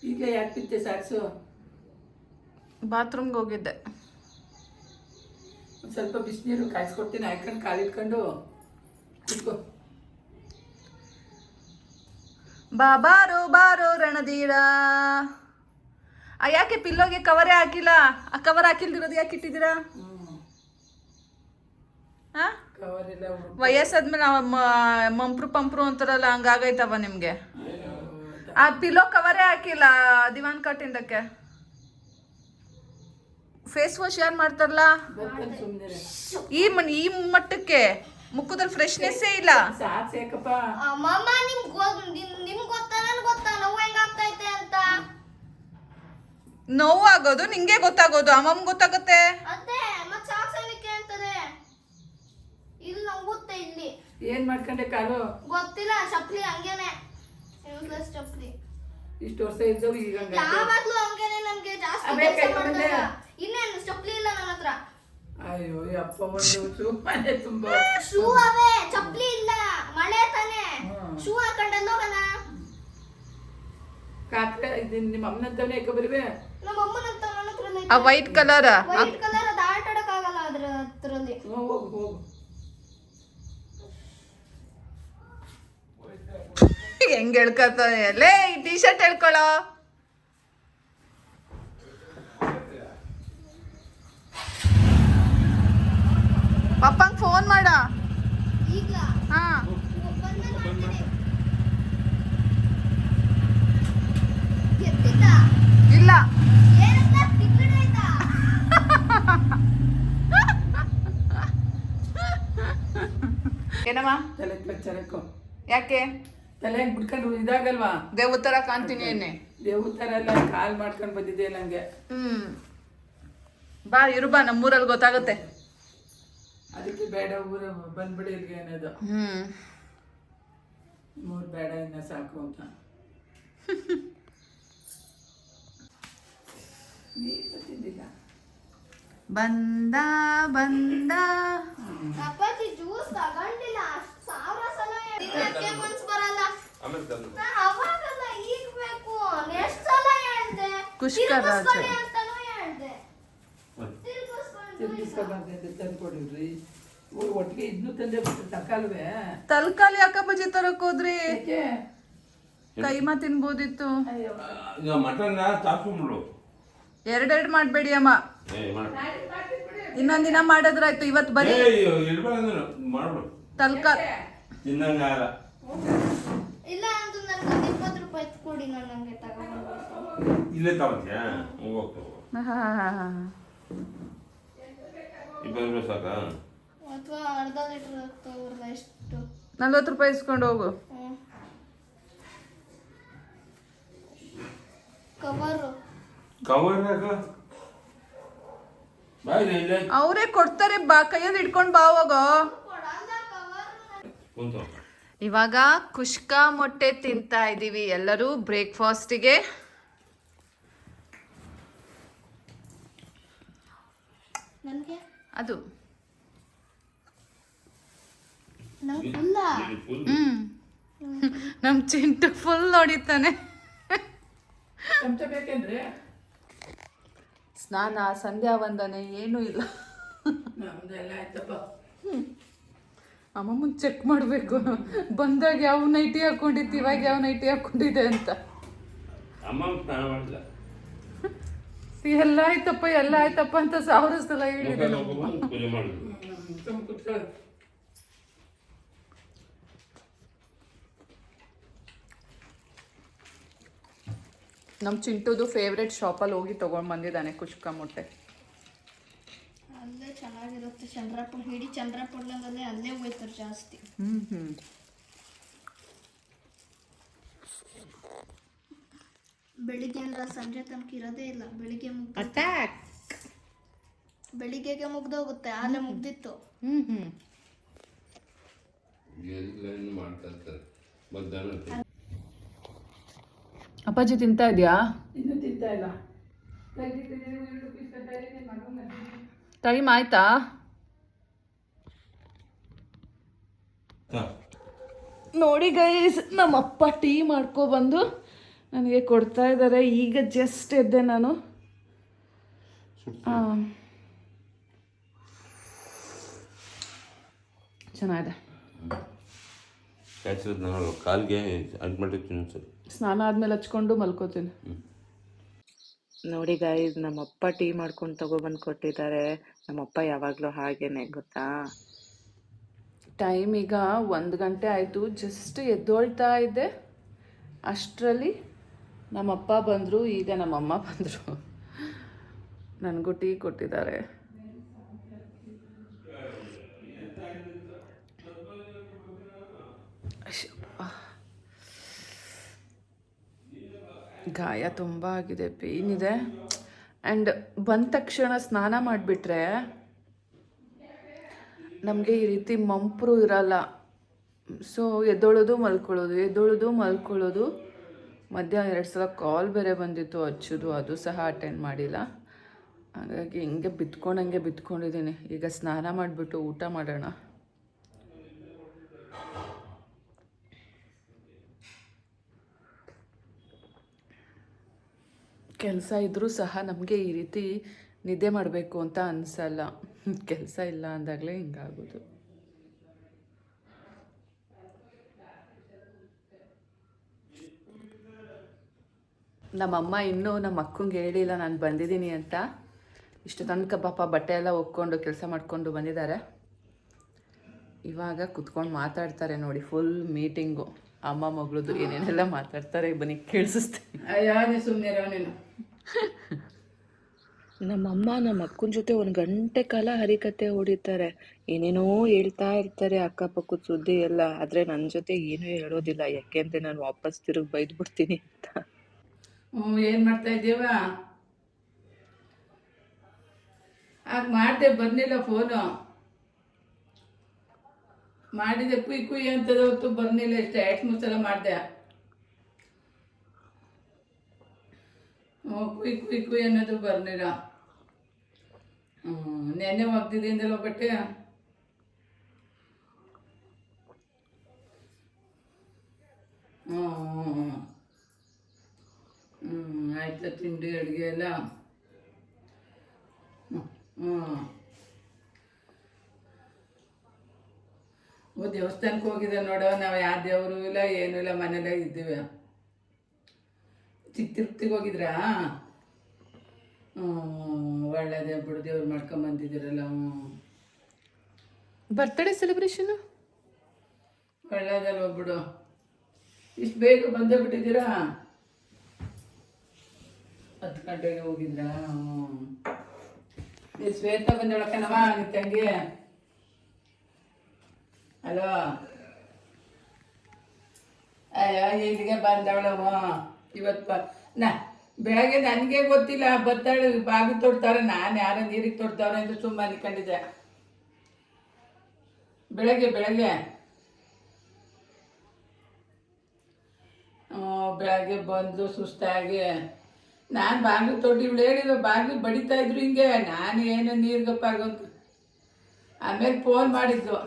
ಈಗಲೇ ಯಾಕೆ ಬಿತ್ತೆ ಸಾಕ್ಸು? ಬಾತ್ರೂಮ್ಗೆ ಹೋಗಿದ್ದೆ. ಒಂದು ಸ್ವಲ್ಪ ಬಿಸಿನೀರು ಕಾಯಿಸ್ಕೊಡ್ತೀನಿ, ಹಾಕೊಂಡು ಕಾಲಿಟ್ಕೊಂಡು ಕುತ್ಕೋ. ಬಾರೋ ಬಾರೋ ರಣಧೀರ. ಯಾಕೆ ಪಿಲ್ಲೋಗೆ ಕವರೇ ಹಾಕಿಲ್ಲ? ಆ ಕವರ್ ಹಾಕಿಲ್ದಿರೋದು ಯಾಕೆ ಇಟ್ಟಿದ್ದೀರಾ? ಕವರ್ ಎಲ್ಲ ವಯಸ್ಸಾದ್ಮೇಲೆ ಮಂಪ್ರು ಪಂಪ್ರು ಅಂತಾರಲ್ಲ, ಹಂಗಾಗೈತವ ನಿಮ್ಗೆ. ಆ ಪಿಲ್ಲೋ ಕವರೇ ಹಾಕಿಲ್ಲ ದಿವಾನ್ ಕಟ್ಟಿಂದಕ್ಕೆ. ಫೇಸ್ ವಾಶ್ ಯಾರು ಮಾಡ್ತಾರಲ್ಲ ಸುಮ್ಮನೆ ಈ ಮಟ್ಟಕ್ಕೆ ಮುಖದಲ್ಲಿ ಫ್ರೆಶ್ನೆಸ್ಸೇ ಇಲ್ಲ. ಸಾಕು ಸೇಕಪ್ಪ. ಮಾಮ ನಿಮ್ಗೆ ಗೊತ್ತಾ ನನ್ಗೆ ಗೊತ್ತಾ ನೋವು ಹೆಂಗಾಗ್ತೈತೆ ಅಂತ? ನೋವಾಗೋದು ನಿಂಗೆ ಗೊತ್ತಾಗೋದು, ಅಮ್ಮಮ್ಮ ಗೊತ್ತಾಗುತ್ತೆ. ಅದೇ ಮತ್ ಸಾಕ್ಸ್ ಏನಕ್ಕೆ ಅಂತದೆ? ಇಲ್ಲಿ ನಂಗುತ್ತೆ ಇಲ್ಲಿ. ಏನ್ ಮಾಡ್ಕೊಂಡೆ ಕಾಲು? ಗೊತ್ತಿಲ್ಲ, ಚಪ್ಲಿ ಹಂಗೇನೆ, ಯೂಸ್ಲೆಸ್ ಚಪ್ಲಿ. ಇಷ್ಟು ವರ್ಷ ಇದ್ದವು ಈಗ ಹಂಗಾಯ್ತು. ಯಾವಾಗ್ಲೂ ಹಂಗೇನೆ, ನನ್ಗೆ ಜಾಸ್ತಿ ಅದೇ ಕೆಲ್ಸ ಕೈ ಮಾಡಿದಾಗ. ಬಂದೆ. ಇನ್ನೇನು ಚಪ್ಲಿ ಇಲ್ಲ ನನ್ನ ಹತ್ರ. ಅಯ್ಯೋ ಅಪ್ಪ, ಒಂದು ಶೂ ಮನೆ ತುಂಬಾ ಶೂ ಅವೇ, ಚಪ್ಲಿ ಇಲ್ಲ, ಮಳೆ ತಾನೆ. ಶೂ ಹಾಕೊಂಡೆಲ್ಲ ಹೋಗೋಣ. ಕಾತ್ರೆ ನಿಮ್ಮ ಅಮ್ಮನಂತವನೇ ಯಾಕೆ ಬರುವೆ? ನಮ್ಮ ಅಮ್ಮನಂತ ನನ್ನ ಹತ್ರ ಆ ವೈಟ್ ಕಲರ್ ವೈಟ್ ಕಲರ್ ಅದು ಆಟ ಆಡಕ್ಕಾಗಲ್ಲ ಅದ್ರ ಹತ್ರಲ್ಲಿ. ಹೋಗು ಹೋಗು. ಹೆಂಗ್ ಹೇಳ್ಕೊತಾನೆ ಲೇ, ಈ ಟೀ ಶರ್ಟ್ ಹೇಳ್ಕೊಳ್ಳೋ. ಪಪ್ಪಂಗ್ ಫೋನ್ ಮಾಡ. ಈಗ ಹಾ ಬಂದ್ಮೇಲೆ ಮಾಡ್ತೀನಿ. ಎತ್ತಿದ್ದ ಇಲ್ಲ ಏನಂತ ಟಿಕೆಟ್ ಆಯ್ತಾ? ಏನಮ್ಮ ತಲೆ ಚರಕು ಯಾಕೆ ತಲೆ ಹೆಂಗ್ ಬಿಟ್ಕೊಂಡು ಇದಾಗಲ್ವಾ? ದೇವ್ ತರ ಕಾಣ್ತೀನಿ ಎಣ್ಣೆ. ದೇವ್ರ ಥರ ಎಲ್ಲ ಕಾಲ್ ಮಾಡ್ಕೊಂಡು ಬಂದಿದ್ದೆ ನಂಗೆ. ಬಾ ಇರು ಬಾ, ನಮ್ಮೂರಲ್ಲಿ ಗೊತ್ತಾಗುತ್ತೆ. ಅದಕ್ಕೆ ಬೇಡ ಊರ ಬಂದ್ಬಿಡಿ ಇಲ್ಲಿಗೆ ಅನ್ನೋದು. ಮೂರು ಬೇಡ ಇನ್ನ ಸಾಕು ಅಂತ. ನೀರು ತಿಂದಿಲ್ಲ. ಬಂದ ಬಂದ ಅಪ್ಪಾಜಿ ಜ್ಯೂಸ್ ತಗೊಂಡಿಲ್ಲ, 1000 ಸಲ ತಿನ್ನಕ್ಕೆ ಮನ್ಸ್ ಬರಲ್ಲ. ಆಮೇಲೆ ತಂದು ನಾನ್ ಅವಾಗಲ್ಲ ಈಗ ಬೇಕು, ಎಷ್ಟ್ ಸಲ ಹೇಳ್ದೆ ಕುಷ್ಕ ರಾಜ. ತಿರ್ಗಿಸ್ಕೊಳ್ಳಿ ಅಂತಾನೂ ಹೇಳ್ದೆ. ತಿರ್ಗಿಸ್ಕೊಂಡು ತಂದು ಕೊಡಿದ್ರಿ. ಒಟ್ಟಿಗೆ ಇದನ್ನು ತಂದೆ ಬಿಟ್ಟು ತಕಲ್ವೇ? ತಲ್ಕಾಲಿ ಅಕ್ಕಪ್ಪಜಿ ತರಕ್ ಹೋದ್ರಿ, ಯಾಕೆ? ಕೈಮಾ ತಿನ್ಬೋದಿತ್ತು. ಅಯ್ಯೋ ಮಟನ್ ಚಾಪ್ಸ್ಕೊಂಡ್ಬಿಡು. ಎರಡೆರಡು ಮಾಡ್ಬೇಡಿ ಅಮ್ಮ, ಇನ್ನೊಂದಿನ ಮಾಡಿದ್ರಾಯ್ತು. ಇವತ್ತು ಬರೀ ಇಡ್ಬೇಕಂದ್ರೆ ಮಾಡ್ಬಿಡು, ತಲ್ಕಾ ತಿನ್ನಂಗಾಗಲ್ಲ. ಇಲ್ಲ ಅಂತ ನನ್ಗೆ 20 ರೂಪಾಯಿ ಕೊಡಿ, ನಾನು ನಂಗೆ ತಗೊಂಡು ಇಲ್ಲೇ ತಗೊಂತೀಯಾ? ಹೋಗ್ತು 20 ರೂಪಾಯಿ ಸಾಕಾ? ಅಥವಾ ಅರ್ಧ ಲೀಟರ್ ತಗೋರ್ದ ಎಷ್ಟು? 40 ರೂಪಾಯಿ ಇಸ್ಕೊಂಡು ಹೋಗು. ಕವರು ಕವರ್ ಬಾಯ್ ಇಲ್ಲೇ ಅವರೇ ಕೊಡ್ತಾರೆ, ಬಾ ಕೈಯಲ್ಲಿ ಇಟ್ಕೊಂಡು ಬಾ ಹೋಗೋ. ಕುಂತು. ಇವಾಗ ಕುಷ್ಕ ಮೊಟ್ಟೆ ತಿಂತಾ ಇದೀವಿ ಎಲ್ಲರೂ ಬ್ರೇಕ್ಫಾಸ್ಟಿಗೆ. ನನಗೆ ಅದು ನಂಗೆ ಫುಲ್ಲ ನಮ್ ಚಿಂಟು ಫುಲ್ ಹೊಡಿತಾನೆ. ಚಮಚ ಬೇಕೇನ್ರಿ? ಸ್ನಾನ ಸಂಧ್ಯಾ ವಂದನೆ ಏನೂ ಇಲ್ಲ. ನಮ್ದೆಲ್ಲ ಆಯ್ತಪ್ಪ. ಅಮ್ಮಮ್ಮನ್ ಚೆಕ್ ಮಾಡಬೇಕು, ಬಂದಾಗ ಯಾವ ನೈಟಿ ಹಾಕೊಂಡಿತ್ತು, ಇವಾಗ ಯಾವ ನೈಟಿ ಹಾಕೊಂಡಿದೆ ಅಂತ. ಅಮ್ಮ ಸ್ನಾನ ಮಾಡಿಲ್ಲ. ಎಲ್ಲ ಆಯ್ತಪ್ಪ ಎಲ್ಲ ಆಯ್ತಪ್ಪ ಅಂತ 1000 ಸಲ ಹೇಳಿದೆ. ಪೂಜೆ ಮಾಡಿದ್ರು. ಸುಮ್ ಕುತ್ಕೊಳ್ಳಿ. ನಮ್ಮ ಚಿಂಟುದು ಫೇವ್ರೆಟ್ ಶಾಪಲ್ಲಿ ಹೋಗಿ ತೊಗೊಂಡು ಬಂದಿದ್ದಾನೆ ಕುಷ್ಕ ಮೊಟ್ಟೆ. ಅಲ್ಲೇ ಚೆನ್ನಾಗಿರುತ್ತೆ. ಚಂದ್ರಪುರ ಹಿಡಿ ಚಂದ್ರಪುರ್ಲಂಗಲ್ಲೇ ಅಲ್ಲೇ ಹೋಯ್ತಾರೆ ಜಾಸ್ತಿ. ಬೆಳಿಗ್ಗೆ ಅಂದ್ರೆ ಸಂಜೆ ತನಕ ಇರೋದೇ ಇಲ್ಲ. ಬೆಳಿಗ್ಗೆ ಅಟ್ಯಾಕ್ ಬೆಳಿಗ್ಗೆಗೆ ಮುಗ್ದೋಗುತ್ತೆ, ಆಲೆ ಮುಗ್ದಿತ್ತು. ಎಲ್ಲ ಮಾಡ್ತಾ ಇರ್ತಾರೆ ಮಧ್ಯಾಹ್ನ. ಅಪ್ಪಾಜಿ ತಿಂತಾ ಇದೆಯಾ? ಇನ್ನೂ ತಿಂತಾ ಇಲ್ಲ. ಟೈಮ್ ಆಯ್ತಾ? ನೋಡಿ ಗೈಸ್, ನಮ್ಮಪ್ಪ ಟೀ ಮಾಡ್ಕೊಬಂದು ನನಗೆ ಕೊಡ್ತಾ ಇದ್ದಾರೆ. ಈಗ ಜಸ್ಟ್ ಎದ್ದೆ ನಾನು. ಚೆನ್ನಾಗಿದೆ. ಕ್ಯಾಚಿರೋದು ನಾನು ಕಾಲಿಗೆ ಅಂಟ್ಬಿಟ್ಟಿರ್ತೀನಿ ಸರ್. ಸ್ನಾನ ಆದ್ಮೇಲೆ ಹಚ್ಕೊಂಡು ಮಲ್ಕೋತೀನಿ. ನೋಡಿ ಗಾಯ್ಸ್, ನಮ್ಮಪ್ಪ ಟೀ ಮಾಡ್ಕೊಂಡು ತಗೊಬಂದು ಕೊಟ್ಟಿದ್ದಾರೆ. ನಮ್ಮಪ್ಪ ಯಾವಾಗಲೂ ಹಾಗೇನೆ ಗೊತ್ತಾ. ಟೈಮ್ ಈಗ 1 ಗಂಟೆ ಆಯಿತು. ಜಸ್ಟ್ ಎದ್ದೊಳ್ತಾ ಇದ್ದೆ, ಅಷ್ಟರಲ್ಲಿ ನಮ್ಮಪ್ಪ ಬಂದರು. ಈಗ ನಮ್ಮಮ್ಮ ಬಂದರು, ನನಗೂ ಟೀ ಕೊಟ್ಟಿದ್ದಾರೆ. ಗಾಯ ತುಂಬ ಆಗಿದೆ, ಪೇಯ್ನ್ ಇದೆ. ಆ್ಯಂಡ್ ಬಂದ ತಕ್ಷಣ ಸ್ನಾನ ಮಾಡಿಬಿಟ್ರೆ ನಮಗೆ ಈ ರೀತಿ ಮಂಪರು ಇರಲ್ಲ. ಸೊ ಎದ್ದೊಳೋದು ಮಲ್ಕೊಳ್ಳೋದು. ಮಧ್ಯ 2 ಸಲ ಕಾಲ್ ಬೇರೆ ಬಂದಿತ್ತು ಹಚ್ಚೋದು, ಅದು ಸಹ ಅಟೆಂಡ್ ಮಾಡಿಲ್ಲ. ಹಾಗಾಗಿ ಹಿಂಗೆ ಬಿತ್ಕೊಂಡಿದ್ದೀನಿ. ಈಗ ಸ್ನಾನ ಮಾಡಿಬಿಟ್ಟು ಊಟ ಮಾಡೋಣ. ಕೆಲಸ ಇದ್ದರೂ ಸಹ ನಮಗೆ ಈ ರೀತಿ ನಿದ್ದೆ ಮಾಡಬೇಕು ಅಂತ ಅನಿಸಲ್ಲ. ಕೆಲಸ ಇಲ್ಲ ಅಂದಾಗಲೇ ಹಿಂಗಾಗೋದು. ನಮ್ಮಮ್ಮ ಇನ್ನೂ ನಮ್ಮ ಅಕ್ಕಂಗೆ ಹೇಳಿಲ್ಲ ನಾನು ಬಂದಿದ್ದೀನಿ ಅಂತ. ಇಷ್ಟು ತನಕ ಪಾಪ ಬಟ್ಟೆ ಎಲ್ಲ ಒಕ್ಕೊಂಡು ಕೆಲಸ ಮಾಡಿಕೊಂಡು ಬಂದಿದ್ದಾರೆ. ಇವಾಗ ಕುತ್ಕೊಂಡು ಮಾತಾಡ್ತಾರೆ ನೋಡಿ, ಫುಲ್ ಮೀಟಿಂಗು. ಅಮ್ಮ ಮಗಳದು ಏನೇನೆಲ್ಲ ಮಾತಾಡ್ತಾರೆ ಬನ್ನಿ ಕೇಳಿಸ್ತೀನಿ. ಅಯ್ಯ ಸುಮ್ಮನೆ ನೀನು. ನಮ್ಮಮ್ಮ ನಮ್ಮ ಅಕ್ಕನ ಜೊತೆ 1 ಗಂಟೆ ಕಾಲ ಹರಿಕತೆ ಹೊಡಿತಾರೆ. ಏನೇನೋ ಹೇಳ್ತಾ ಇರ್ತಾರೆ, ಅಕ್ಕಪಕ್ಕದ ಸುದ್ದಿ ಎಲ್ಲ. ಆದರೆ ನನ್ನ ಜೊತೆ ಏನೂ ಹೇಳೋದಿಲ್ಲ, ಯಾಕೆಂದರೆ ನಾನು ವಾಪಸ್ ತಿರುಗಿ ಬೈದ್ಬಿಡ್ತೀನಿ ಅಂತ. ಏನು ಮಾಡ್ತಾ ಇದ್ದೀವ? ಆಗ ಮಾಡಿದೆ, ಬಂದಿಲ್ಲ ಫೋನು. ಮಾಡಿದೆ ಕುಯ್ ಅಂತದ ಹೊತ್ತು ಬರ್ನಿಲ್ಲ. ಇಷ್ಟೇ 2-3 ಸಲ ಮಾಡಿದೆ. ಕುಯ್ ಅನ್ನೋದು ಬರ್ನಿಲ್ಲ. ನೆನ್ನೆ ಒಗ್ದಿದ್ದೆಲ್ಲ ಬಟ್ಟೆ. ಆಯ್ತಾ ತಿಂಡಿ ಅಡುಗೆ ಎಲ್ಲ? ದೇವಸ್ಥಾನಕ್ಕೆ ಹೋಗಿದ್ದೆ ನೋಡೋ. ನಾವು ಯಾವ ದೇವರು ಇಲ್ಲ, ಏನೂ ಇಲ್ಲ, ಮನೇಲೇ ಇದ್ದೀವಿ. ತಿರುಪ್ತಿಗೆ ಹೋಗಿದ್ರಾ? ಒಳ್ಳೇದೇ ಬಿಡು, ದೇವ್ರು ಮಾಡ್ಕೊಂಬಂದಿದ್ದೀರಲ್ಲ. ಬರ್ತ್ಡೇ ಸೆಲೆಬ್ರೇಷನು ಒಳ್ಳೇದಲ್ವ ಬಿಡು. ಇಷ್ಟು ಬೇಗ ಬಂದೇ ಬಿಟ್ಟಿದ್ದೀರಾ? 10 ಗಂಟೆಗೆ ಹೋಗಿದ್ರಾ? ನೀನು ಶ್ವೇತಾ ಬಂದೊಳಕನವ ನಿನ್ನ ತಂಗಿ. ಹಲೋ, ಅಯ್ಯೋ ಇಲ್ಲಿಗೆ ಬಂದವಳವ ಇವತ್ತು. ಬೆಳಗ್ಗೆ ನನಗೆ ಗೊತ್ತಿಲ್ಲ, ಬತ್ತಾಳೆ ಬಾಗಿ ತೊಡ್ತಾರೆ. ನಾನು ಯಾರ ನೀರಿಗೆ ತೊಡ್ತಾವ್ರೆ ಅಂತ ಸುಮ್ಮನೆ ಅನ್ಕೊಂಡಿದ್ದೆ. ಬೆಳಗ್ಗೆ ಬೆಳಗ್ಗೆ ಬಂದು ಸುಸ್ತಾಗಿ ನಾನು ಬಾಗಿಲು ತೊಟ್ಟು ಇವಳು ಹೇಳಿದ ಬಾಗಿಲು ಬಡಿತಾ ಇದ್ರು ಹಿಂಗೆ. ನಾನು ಏನು ನೀರ್ಗಪ್ಪಾಗಂತ ಆಮೇಲೆ ಫೋನ್ ಮಾಡಿದ್ದು.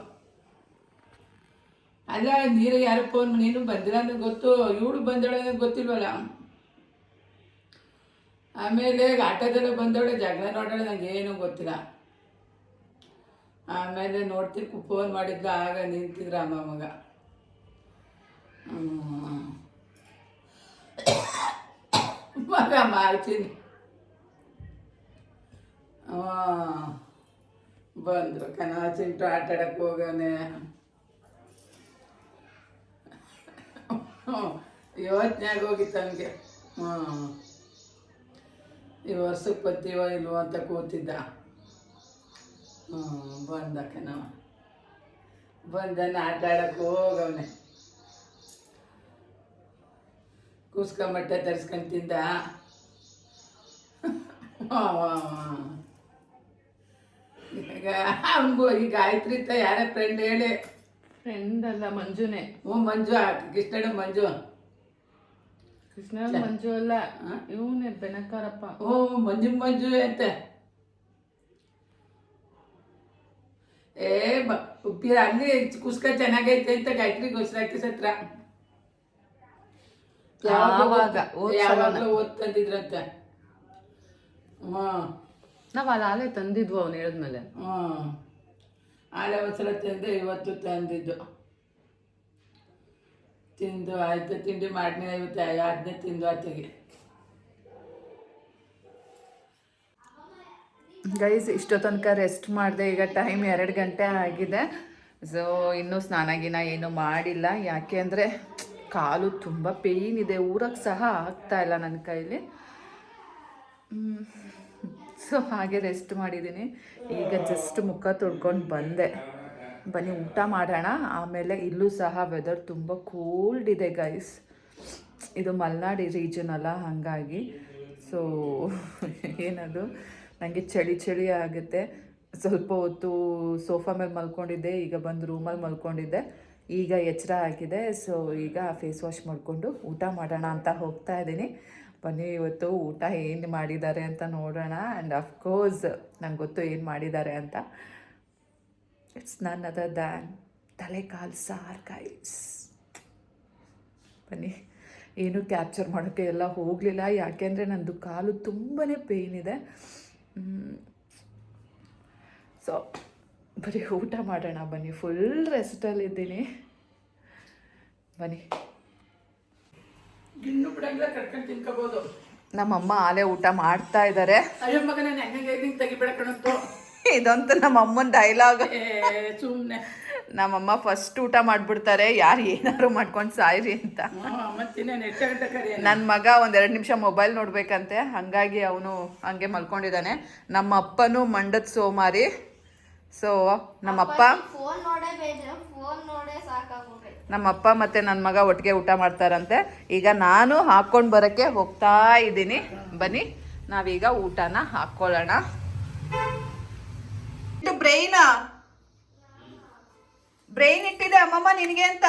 ಅಲ್ಲ ನೀರು ಯಾರು ಫೋನ್, ನೀನು ಬಂದಿಲ್ಲ ಅನ್ನೋದು ಗೊತ್ತು, ಇವಳು ಬಂದವಳೆ ಅನ್ನೋದು ಗೊತ್ತಿಲ್ವಲ್ಲ. ಆಮೇಲೆ ಆಟೋದೆಲ್ಲ ಬಂದವಳೆ, ಜಗಳ ನೋಡೋಳೆ, ನನಗೆ ಏನೂ ಗೊತ್ತಿಲ್ಲ. ಆಮೇಲೆ ನೋಡ್ತಿರ್ಕು ಫೋನ್ ಮಾಡಿದ್ಲು, ಆಗ ನಿಂತಿದ್ರು ಅಮ್ಮ ಮಗ. ಮಗ ಮಾಡ್ತೀನಿ. ಬಂದರು ಕಣ ಚಿಂಟು ಆಟಾಡಕ್ಕೆ ಹೋಗೋನೆ. ಯೋಚನೆಯಾಗ ಹೋಗಿತ್ತು ನನಗೆ. ಈ ವರ್ಷಕ್ಕೆ ಬರ್ತೀವೋ ಇಲ್ವೋ ಅಂತ ಕೂತಿದ್ದ. ಬಂದಕ್ಕೆ ನಾವು ಬಂದನ್ನ ಆಟ ಆಡಕ್ಕೆ ಹೋಗವನೆ. ಕುಸ್ಕೊಂಬಟ್ಟೆ ತರಿಸ್ಕೊಂಡು ತಿಂದ. ಈಗ ಅವನಿಗೂ ಈ ಗಾಯತ್ರಿ ಅಂತ ಯಾರ ಫ್ರೆಂಡ್ ಹೇಳಿ. ಫ್ರೆಂಡ್ ಅಲ್ಲ, ಮಂಜುನೇ. ಮಂಜು, ಕೃಷ್ಣಣ್ಣ ಮಂಜು. ಕೃಷ್ಣ ಮಂಜು ಅಲ್ಲ, ಇವನೇ ಬೆನಕಾರಪ್ಪ. ಮಂಜು ಅಂತ. ಉಪ್ಪಿರ ಅಲ್ಲಿ ಕುಸ್ಕ ಚೆನ್ನಾಗೈತೆ ಅಂತ ಗಾಯತ್ರಿಗೋಸ್ಕರ ಸತ್ರ ಯಾವಾಗಲೂ ಓದ್ತಂದಿದ್ರಂತ. ನಾವು ಅಲ್ಲಿ ತಂದಿದ್ವು ಅವ್ನು ಹೇಳಿದ್ಮೇಲೆ. ಅಲ್ಲಿ ಆಲೆ ಒಂದ್ಸಲ ತಿಂದೆ, ಇವತ್ತು ತಂದಿದ್ದು ತಿಂದು ಆಯ್ತು. ತಿಂಡಿ ಮಾಡಿನ ಇವತ್ತು ಅದನ್ನೇ ತಿಂದು ಆಚೆಗೆ. ಗೈಸ್ ಇಷ್ಟೋ ತನಕ ರೆಸ್ಟ್ ಮಾಡಿದೆ. ಈಗ ಟೈಮ್ 2 ಗಂಟೆ ಆಗಿದೆ. ಸೊ ಇನ್ನೂ ಸ್ನಾನ ಗಿನ ಏನೂ ಮಾಡಿಲ್ಲ. ಯಾಕೆ ಅಂದರೆ ಕಾಲು ತುಂಬ ಪೇಯ್ನ್ ಇದೆ, ಊರಕ್ಕೆ ಸಹ ಆಗ್ತಾಯಿಲ್ಲ ನನ್ನ ಕೈಲಿ. ಸೊ ಹಾಗೆ ರೆಸ್ಟ್ ಮಾಡಿದ್ದೀನಿ. ಈಗ ಜಸ್ಟ್ ಮುಖ ತೊಳ್ಕೊಂಡು ಬಂದೆ. ಬನ್ನಿ ಊಟ ಮಾಡೋಣ. ಆಮೇಲೆ ಇಲ್ಲೂ ಸಹ ವೆದರ್ ತುಂಬ ಕೋಲ್ಡ್ ಇದೆ ಗೈಸ್. ಇದು ಮಲೆನಾಡು ರೀಜನ್ ಅಲ್ಲ, ಹಾಗಾಗಿ ಸೊ ಏನದು ನನಗೆ ಚಳಿ ಆಗುತ್ತೆ. ಸ್ವಲ್ಪ ಹೊತ್ತು ಸೋಫಾ ಮೇಲೆ ಮಲ್ಕೊಂಡಿದ್ದೆ, ಈಗ ಬಂದು ರೂಮಲ್ಲಿ ಮಲ್ಕೊಂಡಿದ್ದೆ. ಈಗ ಎಚ್ಚರ ಆಗಿದೆ. ಸೊ ಈಗ ಫೇಸ್ ವಾಶ್ ಮಾಡಿಕೊಂಡು ಊಟ ಮಾಡೋಣ ಅಂತ ಹೋಗ್ತಾ ಇದ್ದೀನಿ. ಬನ್ನಿ ಇವತ್ತು ಊಟ ಏನು ಮಾಡಿದ್ದಾರೆ ಅಂತ ನೋಡೋಣ. ಆ್ಯಂಡ್ ಅಫ್ಕೋರ್ಸ್ ನಂಗೆ ಗೊತ್ತು ಏನು ಮಾಡಿದ್ದಾರೆ ಅಂತ. ಇಟ್ಸ್ ನನ್ ಅದರ್ ದ್ಯಾನ್ ತಲೆಕಾಲು ಸಾರು ಗೈಸ್. ಬನ್ನಿ, ಏನು ಕ್ಯಾಪ್ಚರ್ ಮಾಡೋಕ್ಕೆ ಎಲ್ಲ ಹೋಗಲಿಲ್ಲ, ಯಾಕೆಂದರೆ ನನ್ನದು ಕಾಲು ತುಂಬಾ ಪೇಯ್ನ್ ಇದೆ. ಸೊ ಬರೀ ಊಟ ಮಾಡೋಣ ಬನ್ನಿ. ಫುಲ್ ರೆಸ್ಟಲ್ಲಿದ್ದೀನಿ. ಬನ್ನಿ, ಗಿಣ್ಣು ಬಿಡಂಗಿಲ್ಲ, ಕಟ್ಕೊಂಡು ತಿನ್ಕೋಬೋದು. ನಮ್ಮಮ್ಮ ಆಲೆ ಊಟ ಮಾಡ್ತಾ ಇದ್ದಾರೆ. ಅಯ್ಯೋ ಮಗ, ನಾನು ಹೆಂಗೆ ತೆಗಿಬೇಡ ಕಣಂತು. ಇದಂತೂ ನಮ್ಮ ಅಮ್ಮನ ಡೈಲಾಗ್. ಸುಮ್ಮನೆ ನಮ್ಮಮ್ಮ ಫಸ್ಟ್ ಊಟ ಮಾಡಿಬಿಡ್ತಾರೆ, ಯಾರು ಏನಾದ್ರು ಮಾಡ್ಕೊಂಡು ಸಾಯಿರಿ ಅಂತ. ಮತ್ತಿನ್ನೇನು ಎಷ್ಟು ಗಂಟೆ ಕರಿ. ನನ್ನ ಮಗ 1-2 ನಿಮಿಷ ಮೊಬೈಲ್ ನೋಡ್ಬೇಕಂತೆ, ಹಾಗಾಗಿ ಅವನು ಹಂಗೆ ಮಲ್ಕೊಂಡಿದ್ದಾನೆ. ನಮ್ಮ ಅಪ್ಪನೂ ಮಂಡದ ಸೋಮಾರಿ. ಸೊ ನಮ್ಮಪ್ಪ ನಮ್ಮಪ್ಪ ಮತ್ತು ನನ್ನ ಮಗ ಒಟ್ಟಿಗೆ ಊಟ ಮಾಡ್ತಾರಂತೆ. ಈಗ ನಾನು ಹಾಕ್ಕೊಂಡು ಬರೋಕ್ಕೆ ಹೋಗ್ತಾ ಇದ್ದೀನಿ. ಬನ್ನಿ ನಾವೀಗ ಊಟನ ಹಾಕ್ಕೊಳ್ಳೋಣ. ಬ್ರೈನ್ ಇಟ್ಟಿದೆ ಅಮ್ಮಮ್ಮ ನಿನಗೆ ಅಂತ.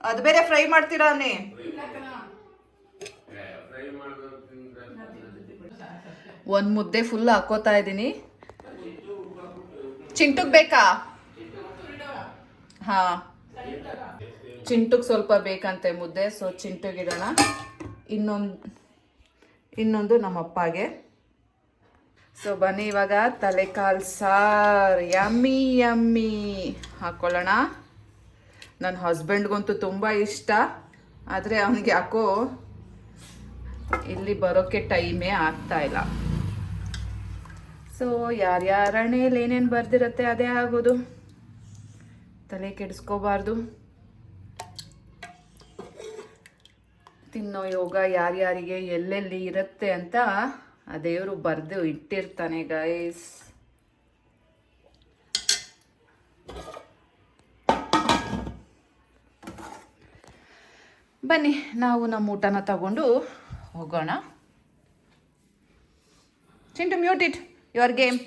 ಅದು ಬೇರೆ ಫ್ರೈ ಮಾಡ್ತೀರಾ ನೀ? ಒಂದು ಮುದ್ದೆ ಫುಲ್ ಹಾಕೋತಾ ಇದ್ದೀನಿ. ಚಿಂಟುಗ್ ಬೇಕಾ? ಹಾ, ಚಿಂಟುಗ್ ಸ್ವಲ್ಪ ಬೇಕಂತೆ ಮುದ್ದೆ. ಸೊ ಚಿಂಟುಗಿಡೋಣ. ಇನ್ನೊಂದು ನಮ್ಮಪ್ಪಗೆ. ಸೊ ಬನ್ನಿ ಇವಾಗ ತಲೆಕಾಲು ಸಾರು ಯಮ್ಮಿ ಯಮ್ಮಿ ಹಾಕ್ಕೊಳ್ಳೋಣ. ನನ್ನ ಹಸ್ಬೆಂಡ್ಗಂತೂ ತುಂಬ ಇಷ್ಟ, ಆದರೆ ಅವನಿಗೆ ಯಾಕೋ ಇಲ್ಲಿ ಬರೋಕ್ಕೆ ಟೈಮೇ ಆಗ್ತಾ ಇಲ್ಲ. ಸೊ ಯಾರ್ಯಾರ ಹಣೆಯಲ್ಲಿ ಏನೇನು ಬರ್ದಿರತ್ತೆ ಅದೇ ಆಗೋದು. ತಲೆ ಕೆಡಿಸ್ಕೋಬಾರ್ದು. ತಿನ್ನೋ ಯೋಗ ಯಾರ್ಯಾರಿಗೆ ಎಲ್ಲೆಲ್ಲಿ ಇರುತ್ತೆ ಅಂತ ಆ ದೇವರು ಬರೆದು ಇಟ್ಟಿರ್ತಾನೆ ಗೈಸ್. ಬನ್ನಿ ನಾವು ನಮ್ಮ ಊಟನ ತಗೊಂಡು ಹೋಗೋಣ. Chintu mute it your game.